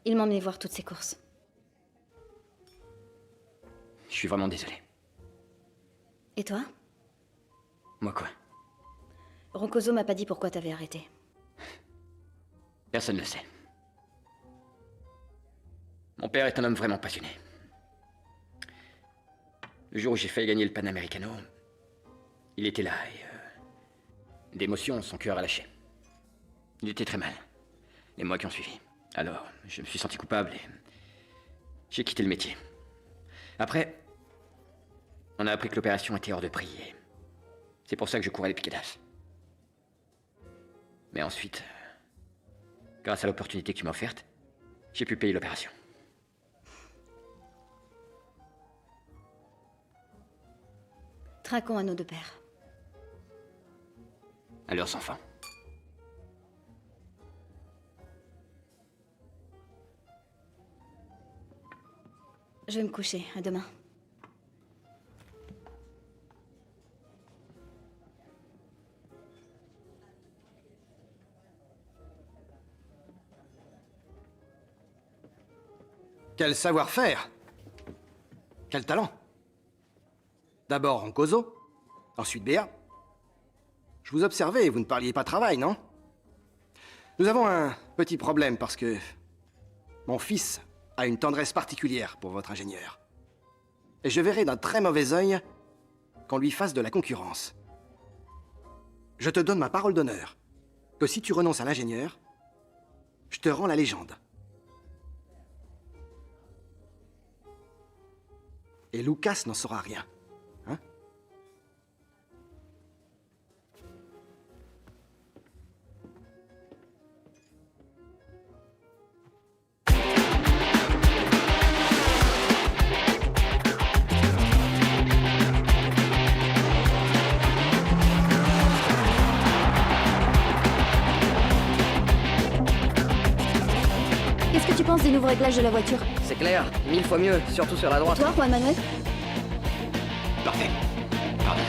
Il m'emmenait voir toutes ses courses. Je suis vraiment désolé. Et toi? Moi quoi? Roncoso m'a pas dit pourquoi t'avais arrêté. Personne ne le sait. Mon père est un homme vraiment passionné. Le jour où j'ai failli gagner le Panamericano, il était là et... d'émotion, son cœur a lâché. Il était très mal. Les mois qui ont suivi. Alors, je me suis senti coupable et... j'ai quitté le métier. Après, on a appris que l'opération était hors de prix et... c'est pour ça que je courais les Piquedas. Mais ensuite, grâce à l'opportunité que tu m'as offerte, j'ai pu payer l'opération. Trinquons à nos deux pères. À leurs enfants. Je vais me coucher. À demain. Quel savoir-faire! Quel talent! D'abord Roncoso, ensuite Béa. Je vous observais, vous ne parliez pas travail, non? Nous avons un petit problème parce que mon fils a une tendresse particulière pour votre ingénieur. Et je verrai d'un très mauvais œil qu'on lui fasse de la concurrence. Je te donne ma parole d'honneur que si tu renonces à l'ingénieur, je te rends la légende. Et Lucas n'en saura rien. Hein? Qu'est-ce que tu penses des nouveaux réglages de la voiture? C'est clair, 1000 fois mieux, surtout sur la droite. Toi, Juan Manuel? Parfait. Pardon.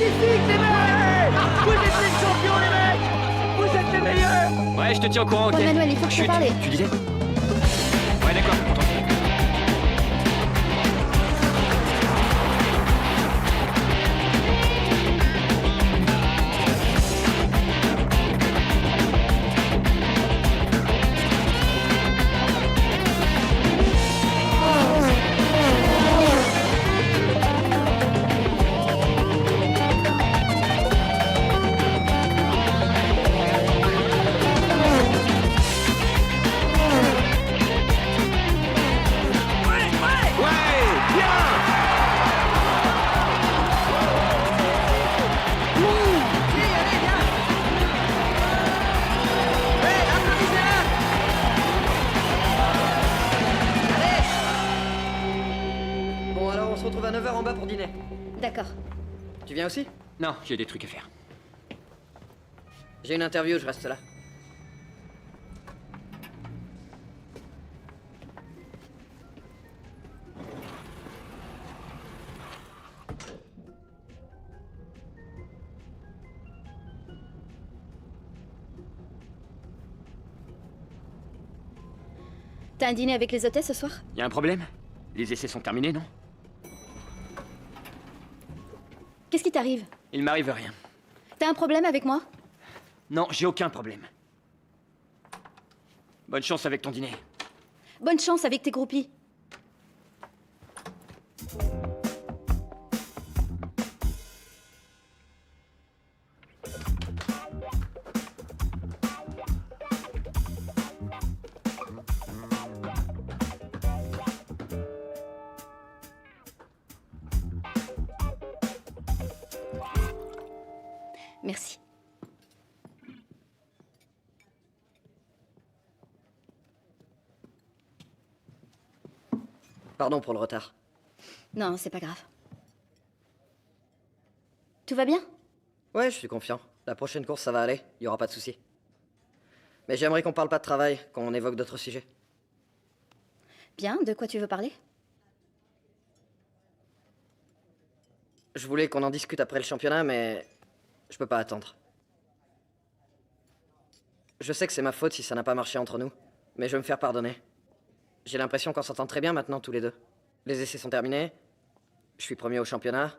magnifique, les mecs! Vous êtes les champions, les mecs! Vous êtes les meilleurs! Ouais, je te tiens au courant, ok? Juan Manuel, il faut que je te Chut, parle. Tu disais? Ouais, d'accord, entendu. Bon, alors on se retrouve à 9 h en bas pour dîner. D'accord. Tu viens aussi? Non, j'ai des trucs à faire. J'ai une interview, je reste là. T'as un dîner avec les hôtesses ce soir? Y a un problème? Les essais sont terminés, non? Qu'est-ce qui t'arrive? Il m'arrive rien. T'as un problème avec moi? Non, j'ai aucun problème. Bonne chance avec ton dîner. Bonne chance avec tes groupies. Merci. Pardon pour le retard. Non, c'est pas grave. Tout va bien? Ouais, je suis confiant. La prochaine course, ça va aller. Il y aura pas de souci. Mais j'aimerais qu'on parle pas de travail, qu'on évoque d'autres sujets. Bien, de quoi tu veux parler? Je voulais qu'on en discute après le championnat, mais je peux pas attendre. Je sais que c'est ma faute si ça n'a pas marché entre nous, mais je vais me faire pardonner. J'ai l'impression qu'on s'entend très bien maintenant tous les deux. Les essais sont terminés, je suis premier au championnat.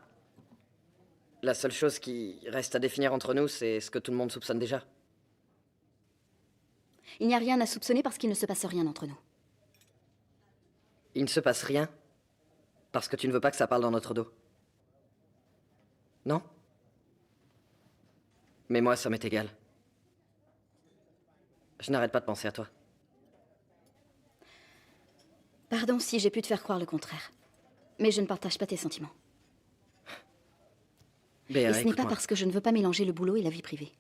La seule chose qui reste à définir entre nous, c'est ce que tout le monde soupçonne déjà. Il n'y a rien à soupçonner parce qu'il ne se passe rien entre nous. Il ne se passe rien parce que tu ne veux pas que ça parle dans notre dos. Non? Mais moi, ça m'est égal. Je n'arrête pas de penser à toi. Pardon si j'ai pu te faire croire le contraire. Mais je ne partage pas tes sentiments. Béa, Et ce n'est pas écoute-moi. parce que je ne veux pas mélanger le boulot et la vie privée.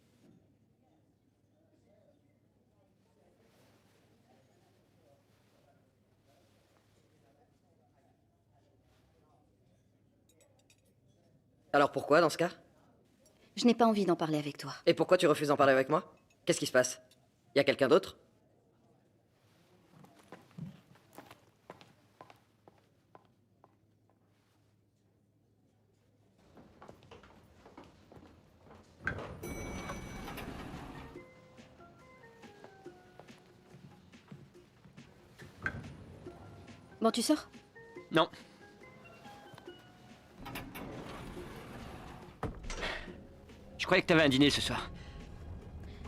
Alors pourquoi, dans ce cas? Je n'ai pas envie d'en parler avec toi. Et pourquoi tu refuses d'en parler avec moi? Qu'est-ce qui se passe? Y a quelqu'un d'autre? Bon, tu sors? Non. Je croyais que t'avais un dîner ce soir.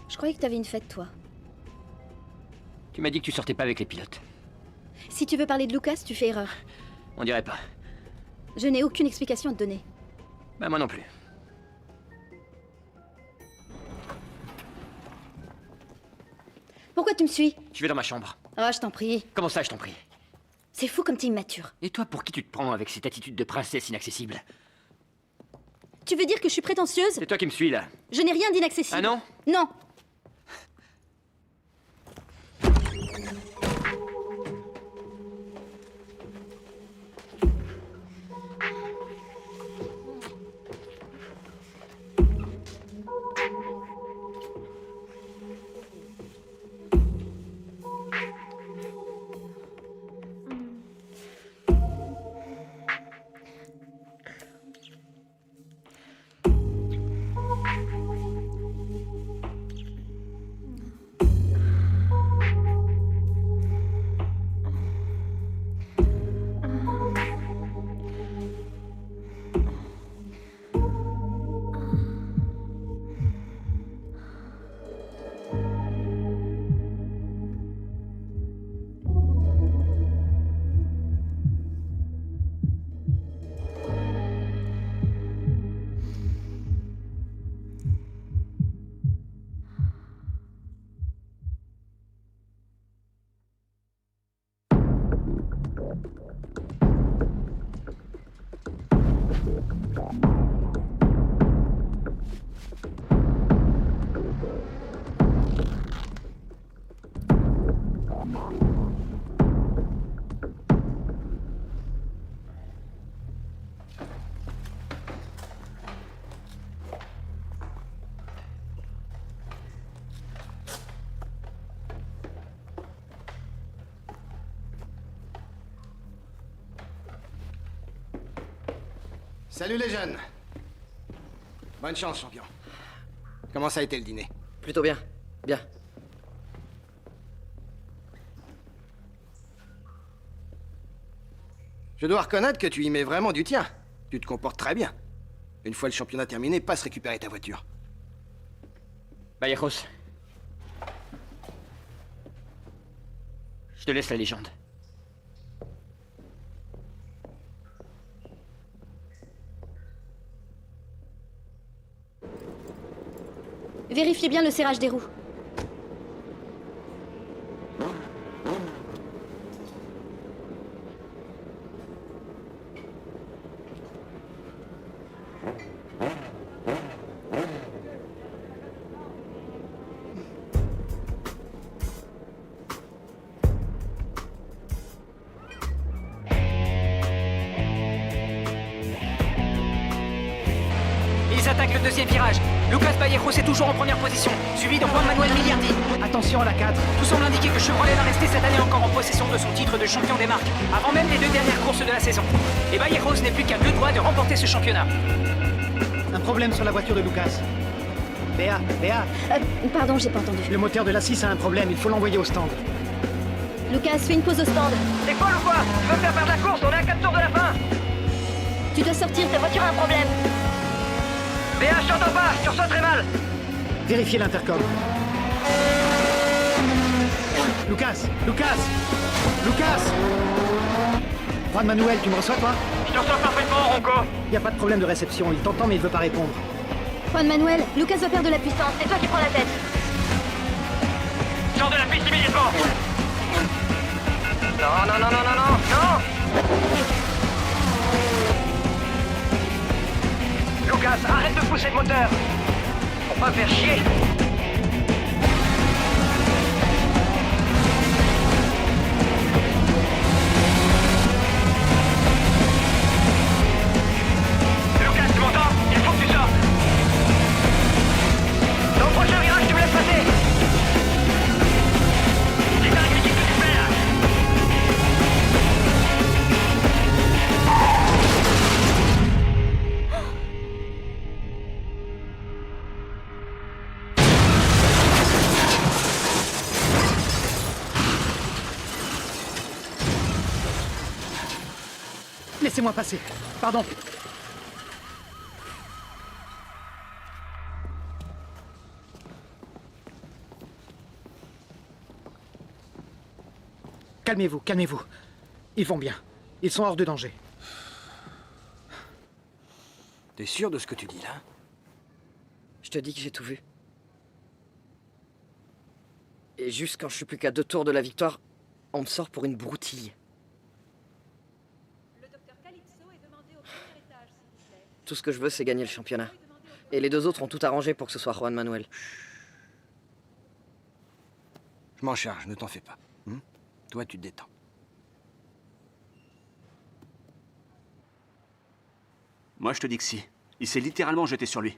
Je croyais que t'avais une fête, toi. Tu m'as dit que tu sortais pas avec les pilotes. Si tu veux parler de Lucas, tu fais erreur. On dirait pas. Je n'ai aucune explication à te donner. Bah moi non plus. Pourquoi tu me suis? Je vais dans ma chambre. Oh, je t'en prie. Comment ça, je t'en prie? C'est fou comme t'es immature. Et toi, pour qui tu te prends avec cette attitude de princesse inaccessible? Tu veux dire que je suis prétentieuse? C'est toi qui me suis, là. Je n'ai rien d'inaccessible. Ah non? Non. Salut les jeunes. Bonne chance, champion. Comment ça a été le dîner? Plutôt bien. Bien. Je dois reconnaître que tu y mets vraiment du tien. Tu te comportes très bien. Une fois le championnat terminé, passe récupérer ta voiture. Vallejos. Je te laisse la légende. Vérifiez bien le serrage des roues. Ils attaquent le deuxième virage. Lucas Vallejos est toujours en première position, suivi de Juan Manuel Miliardi. Attention à la 4. Tout semble indiquer que Chevrolet va rester cette année encore en possession de son titre de champion des marques, avant même les 2 dernières courses de la saison. Et Vallejos n'est plus qu'à 2 doigts de remporter ce championnat. Un problème sur la voiture de Lucas. Béa, Pardon, j'ai pas entendu. le moteur de la 6 a un problème, il faut l'envoyer au stand. Lucas, fais une pause au stand. T'es folle ou quoi? Tu veux me faire perdre la course? On est à 4 tours de la fin. Tu dois sortir, ta voiture a un problème. Béa, je t'entends pas, tu reçois très mal. Vérifiez l'intercom. Lucas. Juan Manuel, tu me reçois, toi? Je te reçois parfaitement, Ronco. Y a pas de problème de réception, il t'entend mais il veut pas répondre. Juan Manuel, Lucas va perdre de la puissance, c'est toi qui prends la tête. Sors de la piste immédiatement. Non. Lucas, arrête de pousser le moteur. Pour pas me faire chier. Lucas, tu m'entends? Il faut que tu sortes. Dans le prochain virage, tu me laisses passer. C'est dingue, mais qu'est-ce que tu fais là? Laissez-moi passer. Pardon. Calmez-vous. Ils vont bien. Ils sont hors de danger. T'es sûr de ce que tu dis, là? Je te dis que j'ai tout vu. Et juste quand je suis plus qu'à 2 tours de la victoire, on me sort pour une broutille. Tout ce que je veux, c'est gagner le championnat. Et les 2 autres ont tout arrangé pour que ce soit Juan Manuel. Je m'en charge, ne t'en fais pas. Toi, tu te détends. Moi, je te dis que si. Il s'est littéralement jeté sur lui.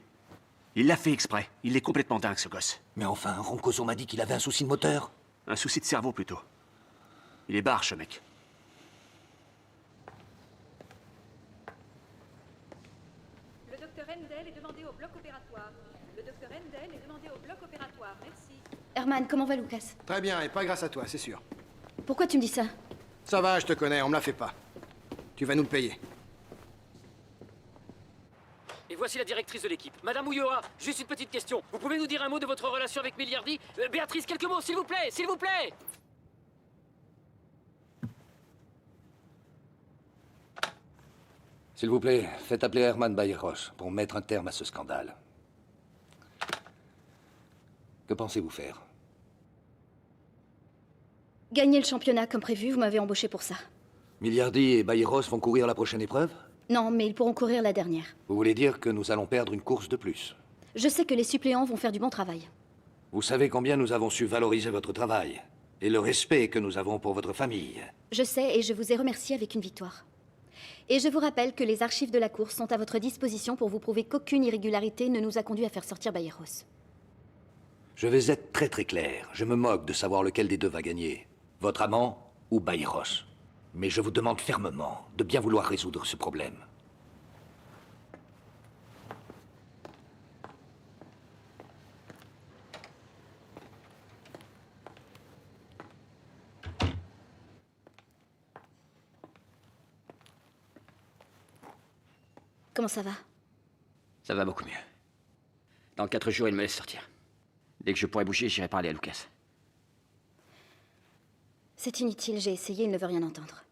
Il l'a fait exprès. Il est complètement dingue, ce gosse. Mais enfin, Roncoso m'a dit qu'il avait un souci de moteur. Un souci de cerveau, plutôt. Il est barre, ce mec. Le docteur Endel est demandé au bloc opératoire. Merci. Herman, comment va Lucas? Très bien, et pas grâce à toi, c'est sûr. Pourquoi tu me dis ça? Ça va, je te connais, on me la fait pas. Tu vas nous le payer. Et voici la directrice de l'équipe. Madame Ulloa, juste une petite question. Vous pouvez nous dire un mot de votre relation avec Miliardi? Béatrice, quelques mots, s'il vous plaît, s'il vous plaît. S'il vous plaît, faites appeler Herman Vallejos pour mettre un terme à ce scandale. Que pensez-vous faire? Gagner le championnat comme prévu, vous m'avez embauché pour ça. Miliardi et Vallejos vont courir la prochaine épreuve? Non, mais ils pourront courir la dernière. Vous voulez dire que nous allons perdre une course de plus? Je sais que les suppléants vont faire du bon travail. Vous savez combien nous avons su valoriser votre travail et le respect que nous avons pour votre famille. Je sais et je vous ai remercié avec une victoire. Et je vous rappelle que les archives de la course sont à votre disposition pour vous prouver qu'aucune irrégularité ne nous a conduit à faire sortir Vallejos. Je vais être très clair. Je me moque de savoir lequel des deux va gagner. Votre amant ou Vallejos. Mais je vous demande fermement de bien vouloir résoudre ce problème. Comment ça va? Ça va beaucoup mieux. Dans 4 jours, il me laisse sortir. Dès que je pourrai bouger, j'irai parler à Lucas. C'est inutile, j'ai essayé, il ne veut rien entendre.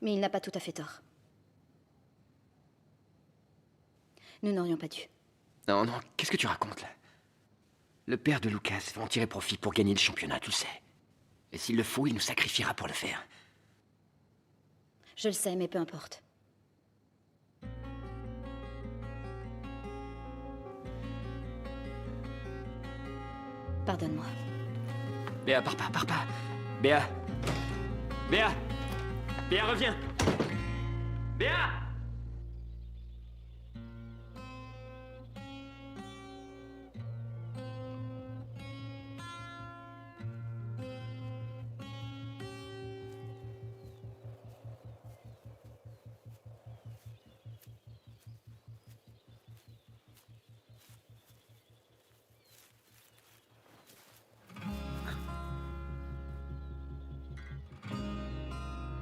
Mais il n'a pas tout à fait tort. Nous n'aurions pas dû. Non, non, qu'est-ce que tu racontes, là? Le père de Lucas va en tirer profit pour gagner le championnat, tu le sais. Et s'il le faut, il nous sacrifiera pour le faire. Je le sais, mais peu importe. Pardonne-moi. Béa, pars pas. Béa. Béa. Béa, reviens. Béa!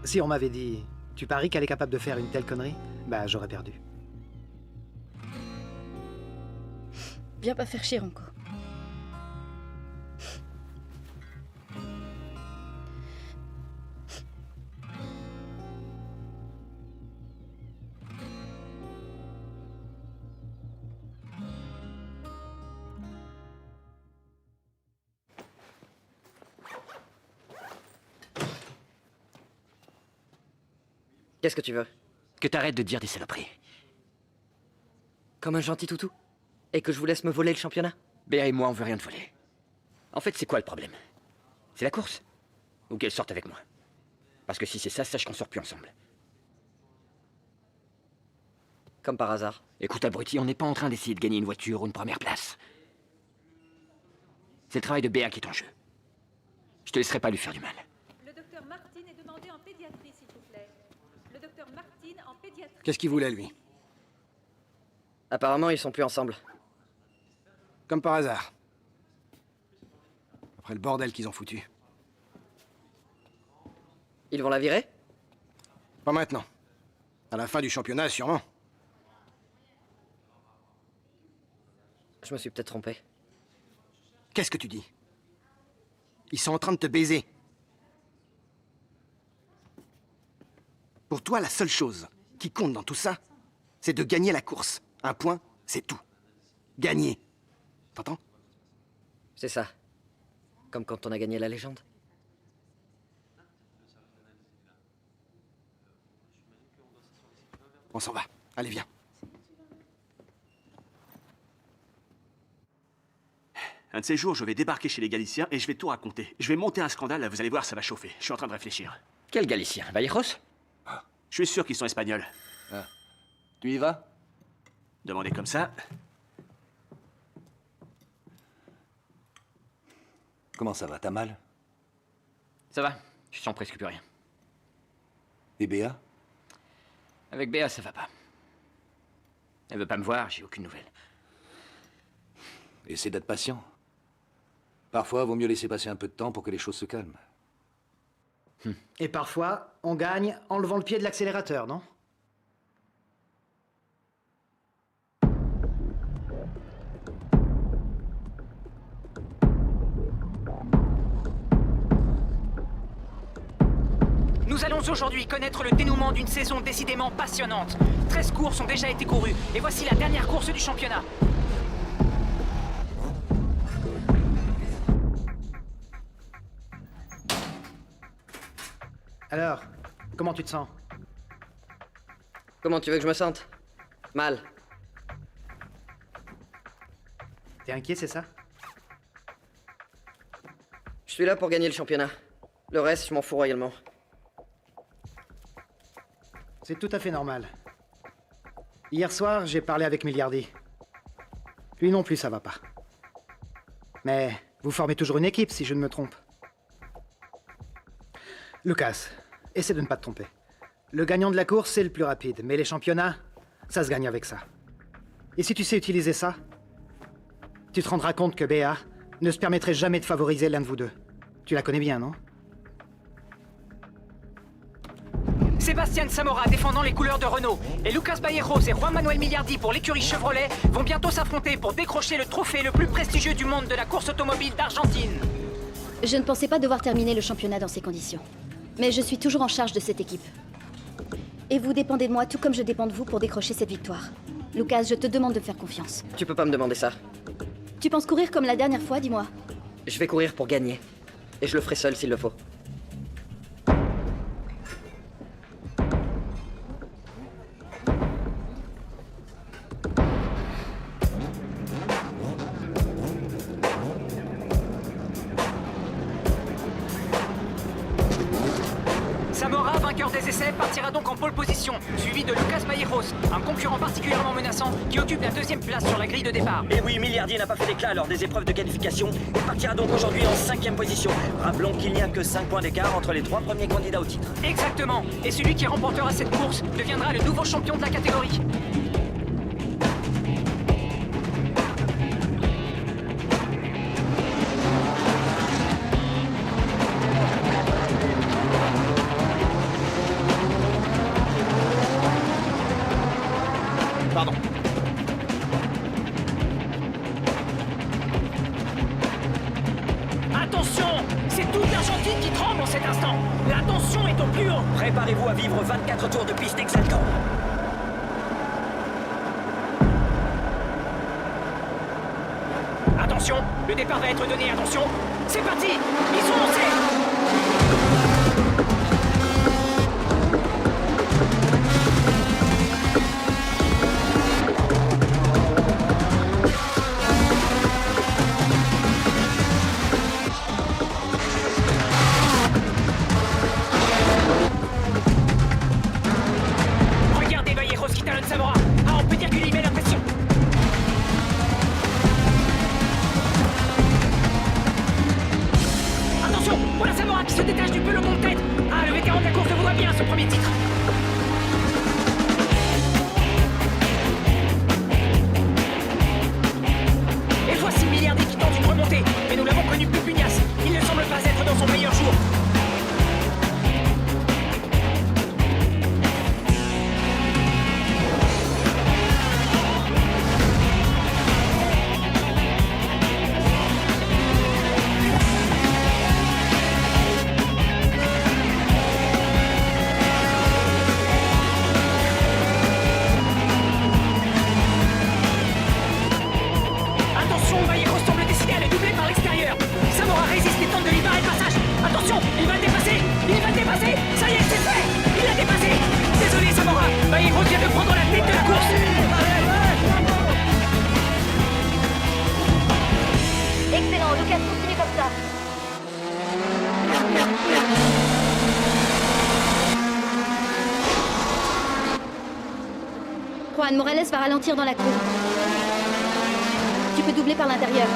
Si on m'avait dit, tu paries qu'elle est capable de faire une telle connerie, bah j'aurais perdu. Viens pas faire chier, Ronco. Qu'est-ce que tu veux? Que t'arrêtes de dire des saloperies. Comme un gentil toutou? Et que je vous laisse me voler le championnat? Béa et moi, on veut rien te voler. En fait, c'est quoi le problème? C'est la course? Ou qu'elle sorte avec moi? Parce que si c'est ça, sache qu'on sort plus ensemble. Comme par hasard. Écoute, abruti, on n'est pas en train d'essayer de gagner une voiture ou une première place. C'est le travail de Béa qui est en jeu. Je te laisserai pas lui faire du mal. Le docteur Martin est demandé en pédiatrie, s'il vous plaît. Le docteur Martin en pédiatrie. Qu'est-ce qu'il voulait, lui? Apparemment, ils sont plus ensemble. Comme par hasard. Après le bordel qu'ils ont foutu. Ils vont la virer? Pas maintenant. À la fin du championnat, sûrement. Je me suis peut-être trompé. Qu'est-ce que tu dis? Ils sont en train de te baiser. Pour toi, la seule chose qui compte dans tout ça, c'est de gagner la course. Un point, c'est tout. Gagner. T'entends? C'est ça. Comme quand on a gagné la légende. On s'en va. Allez, viens. Un de ces jours, je vais débarquer chez les Galiciens et je vais tout raconter. Je vais monter un scandale, là, vous allez voir, ça va chauffer. Je suis en train de réfléchir. Quel Galicien? Valleros? Je suis sûr qu'ils sont espagnols. Ah. Tu y vas? Demandez comme ça. Comment ça va? T'as mal? Ça va, je sens presque plus rien. Et Béa? Avec Béa, ça va pas. Elle veut pas me voir, j'ai aucune nouvelle. Essaie d'être patient. Parfois, vaut mieux laisser passer un peu de temps pour que les choses se calment. Et parfois, on gagne en levant le pied de l'accélérateur, non? Nous allons aujourd'hui connaître le dénouement d'une saison décidément passionnante. 13 courses ont déjà été courues, et voici la dernière course du championnat. Alors, comment tu te sens? Comment tu veux que je me sente? Mal. T'es inquiet, c'est ça? Je suis là pour gagner le championnat. Le reste, je m'en fous royalement. C'est tout à fait normal. Hier soir, j'ai parlé avec Miliardi. Lui non plus, ça va pas. Mais vous formez toujours une équipe, si je ne me trompe. Lucas, essaie de ne pas te tromper. Le gagnant de la course, c'est le plus rapide, mais les championnats, ça se gagne avec ça. Et si tu sais utiliser ça, tu te rendras compte que Béa ne se permettrait jamais de favoriser l'un de vous deux. Tu la connais bien, non? C'est Sébastien Samora défendant les couleurs de Renault et Lucas Valleros et Juan Manuel Miliardi pour l'écurie Chevrolet vont bientôt s'affronter pour décrocher le trophée le plus prestigieux du monde de la course automobile d'Argentine. Je ne pensais pas devoir terminer le championnat dans ces conditions. Mais je suis toujours en charge de cette équipe. Et vous dépendez de moi tout comme je dépends de vous pour décrocher cette victoire. Lucas, je te demande de me faire confiance. Tu peux pas me demander ça. Tu penses courir comme la dernière fois, dis-moi? Je vais courir pour gagner. Et je le ferai seul s'il le faut. Samora, vainqueur des essais, partira donc en pole position, suivi de Lucas Valleros, un concurrent particulièrement menaçant qui occupe la 2e place sur la grille de départ. Et oui, Miliardi n'a pas fait d'éclat lors des épreuves de qualification et partira donc aujourd'hui en 5e position. Rappelons qu'il n'y a que 5 points d'écart entre les 3 premiers candidats au titre. Exactement, et celui qui remportera cette course deviendra le nouveau champion de la catégorie. Pardon. Attention, c'est toute l'Argentine qui tremble en cet instant. La tension est au plus haut. Préparez-vous à vivre 24 tours de piste exaltants. Attention, le départ va être donné, attention. C'est parti, ils sont lancés. Regardez Valleros qui talonne Samora. Ah, on peut dire qu'il y met la pression. Attention, voilà Samora qui se détache du peloton de tête. Ah, le vétéran de la course le voit bien, ce premier titre. Et voici Miliardi qui tente une remontée. Mais nous l'avons connu plus pugnace. Il ne semble pas être dans son meilleur jour. Attention, Valleros semble décidé à le doubler par l'extérieur. Samora résiste et tente de libérer le passage. Attention, il va le dépasser. Il va le dépasser. Ça y est, c'est fait. Il l'a dépassé. Désolé, Samora. Valleros vient de prendre la tête de la course. Excellent, Lucas, continue comme ça. Juan Morales va ralentir dans la cour. Tu peux doubler par l'intérieur.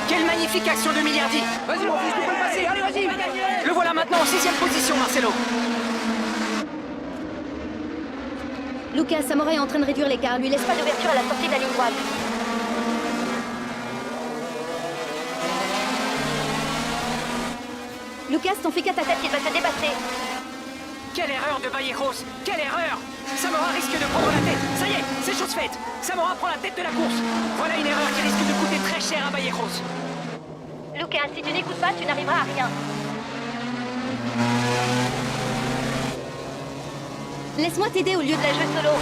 Quelle magnifique action de Miliardi. Vas-y, mon fils, tu peux le passer. Allez, vas-y. Le voilà maintenant en 6e position, Marcelo. Lucas, Samora est en train de réduire l'écart. Lui laisse pas d'ouverture à la sortie de la ligne droite. Lucas, t'en fais qu'à ta tête, il va te dépasser. Quelle erreur de Valleros. Quelle erreur. Samora risque de prendre la tête. Ça y est, c'est chose faite. Samora prend la tête de la course. Voilà une erreur qui risque de coûter très cher à Valleros. Lucas, si tu n'écoutes pas, tu n'arriveras à rien. Laisse-moi t'aider au lieu de la jouer solo.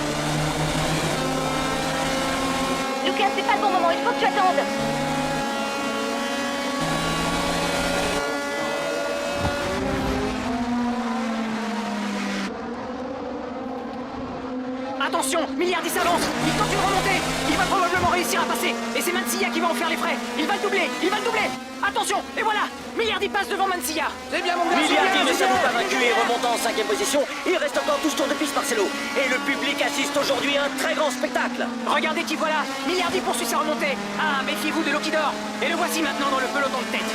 Lucas, c'est pas le bon moment, il faut que tu attendes. Attention, Miliardi s'avance. Il tente une remontée. Il va probablement réussir à passer. Et c'est Mansilla qui va en faire les frais. Il va le doubler. Il va le doubler. Attention, et voilà. Miliardi passe devant Mansilla. C'est bien, mon gars. Miliardi ne s'avoue pas vaincu et remontant en 5e position. Il reste encore 12 tours de piste, Marcelo. Et le public assiste aujourd'hui à un très grand spectacle. Regardez qui voilà. Miliardi poursuit sa remontée. Ah, méfiez-vous de Lokidor. Et le voici maintenant dans le peloton de tête.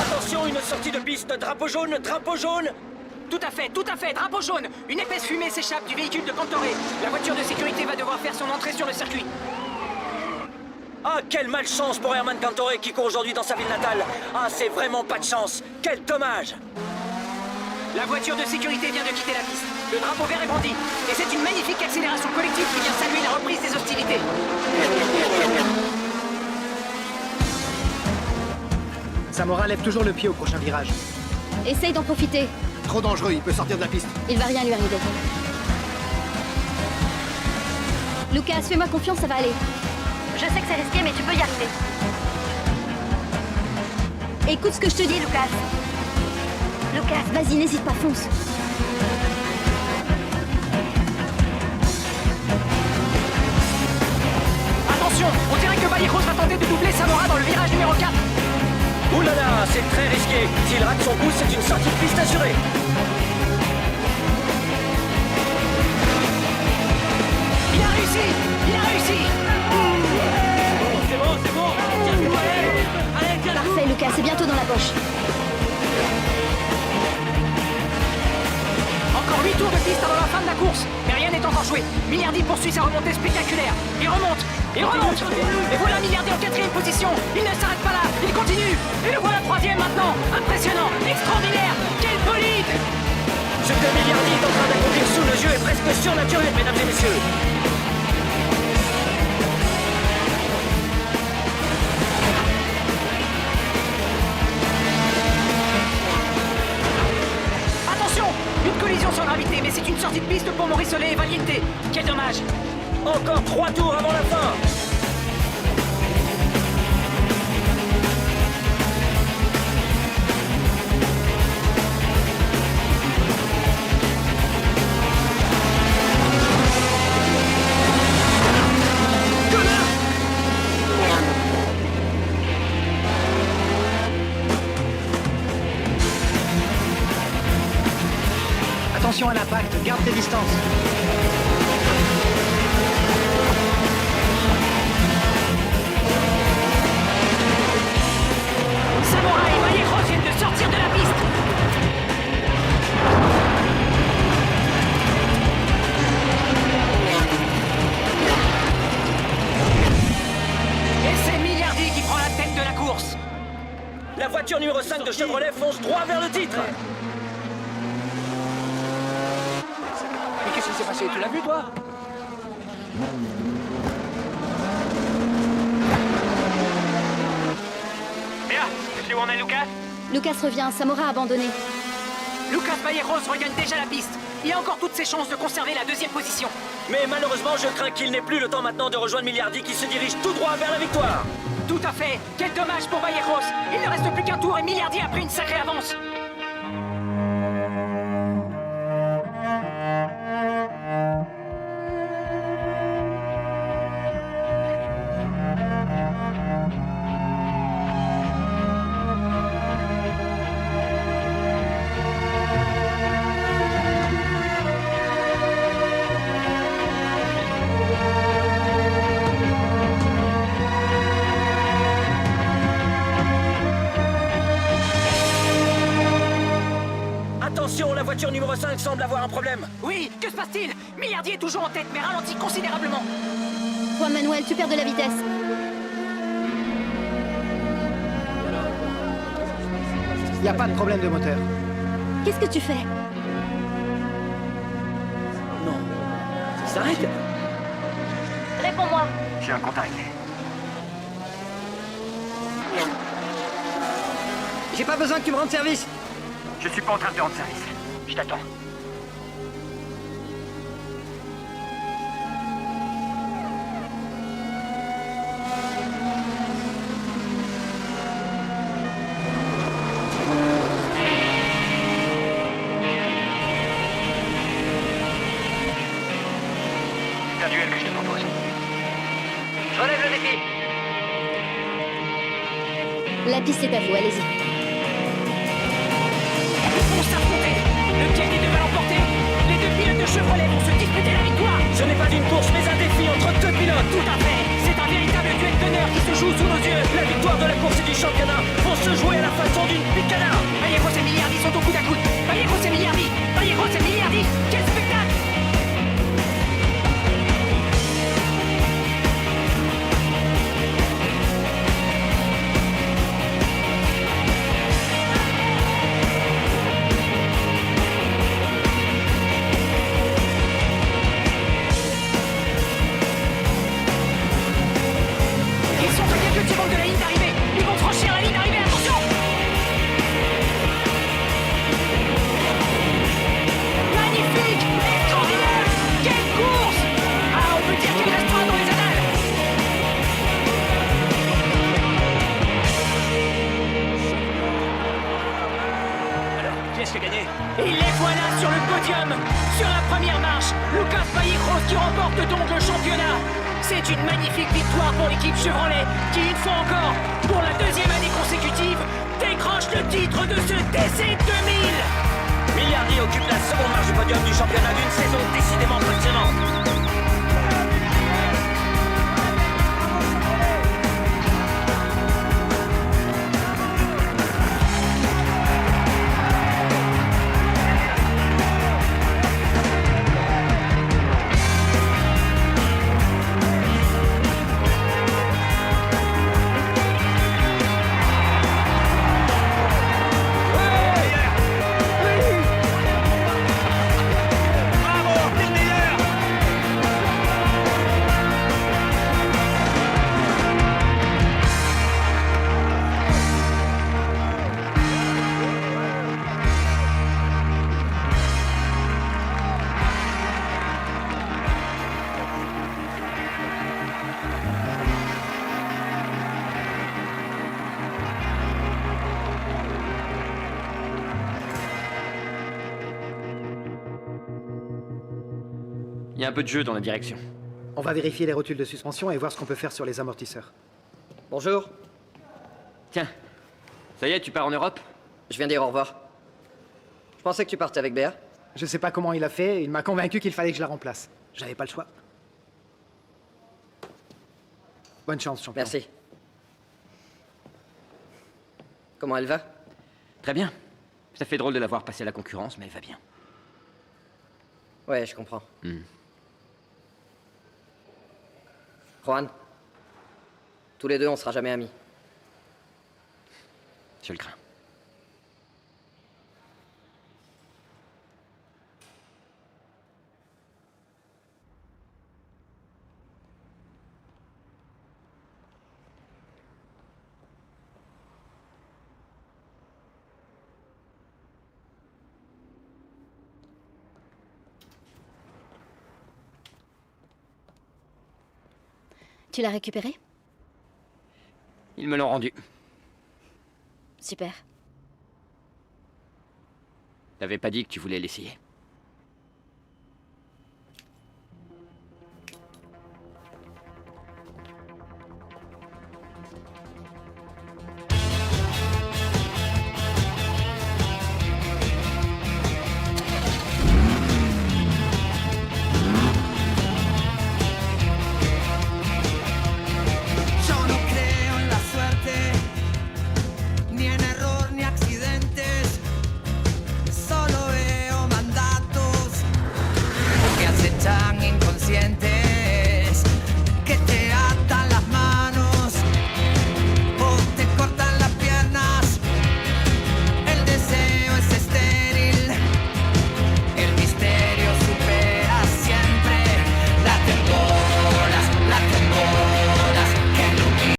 Attention, une sortie de piste. Drapeau jaune, drapeau jaune. Tout à fait, drapeau jaune. Une épaisse fumée s'échappe du véhicule de Cantoré. La voiture de sécurité va devoir faire son entrée sur le circuit. Ah, quelle malchance pour Herman Cantore qui court aujourd'hui dans sa ville natale. Ah, c'est vraiment pas de chance. Quel dommage. La voiture de sécurité vient de quitter la piste. Le drapeau vert est brandi. Et c'est une magnifique accélération collective qui vient saluer la reprise des hostilités. Samora lève toujours le pied au prochain virage. Essaye d'en profiter. Trop dangereux, il peut sortir de la piste. Il va rien lui arriver. Lucas, fais-moi confiance, ça va aller. Je sais que c'est risqué, mais tu peux y arriver. Écoute ce que je te dis, Lucas. Lucas, vas-y, n'hésite pas, fonce. Attention, on dirait que Vallejo va tenter de doubler Samora dans le virage numéro 4. Ouh là là, c'est très risqué. S'il rate son coup, c'est une sortie de piste assurée. Il a réussi. C'est bon. Allez, Parfait, Lucas, c'est bientôt dans la poche. Encore 8 tours de piste avant la fin de la course. Mais rien n'est encore joué. Milliardi poursuit sa remontée spectaculaire. Il remonte. Et voilà Milliardi en 4e position. Il ne s'arrête pas là. Il continue. Et le voilà 3e maintenant. Impressionnant. Extraordinaire. Quel bolide. Ce que Milliardi est en train d'accomplir sous le jeu est presque surnaturel, mesdames et messieurs. Attention. Une collision sans gravité, mais c'est une sortie de piste pour Maurice Olé et Valiente. Quel dommage. Encore 3 tours avant la fin. Attention à l'impact, garde tes distances. Samora et Vallejo viennent de sortir de la piste. Et c'est Milliardi qui prend la tête de la course. La voiture numéro 5 de Chevrolet fonce droit vers le titre. Mais qu'est-ce qui s'est passé? Tu l'as vu, toi? Béa, tu sais où on est, Lucas? Lucas revient, Samora a abandonné. Lucas Vallejo regagne déjà la piste. Il a encore toutes ses chances de conserver la 2e position. Mais malheureusement, je crains qu'il n'ait plus le temps maintenant de rejoindre Milliardi qui se dirige tout droit vers la victoire. Tout à fait. Quel dommage pour Vallejo. Il ne reste plus qu'un tour et Milliardi a pris une sacrée avance. Attention, la voiture numéro 5 semble avoir un problème. Oui, que se passe-t-il? Milliardi est toujours en tête, mais ralentit considérablement. Juan Manuel, tu perds de la vitesse. Il n'y a pas de problème de moteur. Qu'est-ce que tu fais? Non. Ça s'arrête. Réponds-moi. J'ai un contact. J'ai pas besoin que tu me rendes service. Je suis pas en train de te rendre service. Je t'attends. C'est un duel que je te propose. Je relève le défi. La piste est à vous, allez-y. Ils vont s'affronter. Lequel des deux va l'emporter? Les deux pilotes de Chevrolet vont se disputer la victoire. Ce n'est pas une course, mais un défi entre deux pilotes. Tout à fait. C'est un véritable duel d'honneur qui se joue sous nos yeux. La victoire de la course et du championnat vont se jouer à la façon d'une picada. Vallejo et Milliardi sont au coude à coude. Vallejo et Milliardi. Vallejo et Milliardi. Quel spectacle! qui remporte donc le championnat. C'est une magnifique victoire pour l'équipe Chevrolet qui, une fois encore, pour la deuxième année consécutive, décroche le titre de ce TC 2000. Milliardi occupe la seconde marche du podium du championnat d'une saison décidément passionnante. Il y a un peu de jeu dans la direction. On va vérifier les rotules de suspension et voir ce qu'on peut faire sur les amortisseurs. Bonjour. Tiens, ça y est, tu pars en Europe? Je viens dire au revoir. Je pensais que tu partais avec Béa. Je sais pas comment il a fait, il m'a convaincu qu'il fallait que je la remplace. J'avais pas le choix. Bonne chance, champion. Merci. Comment elle va? Très bien. Ça fait drôle de la voir passer à la concurrence, mais elle va bien. Ouais, je comprends. Hmm. Juan, tous les deux, on sera jamais amis. Je le crains. Tu l'as récupéré? Ils me l'ont rendu. Super. T'avais pas dit que tu voulais l'essayer?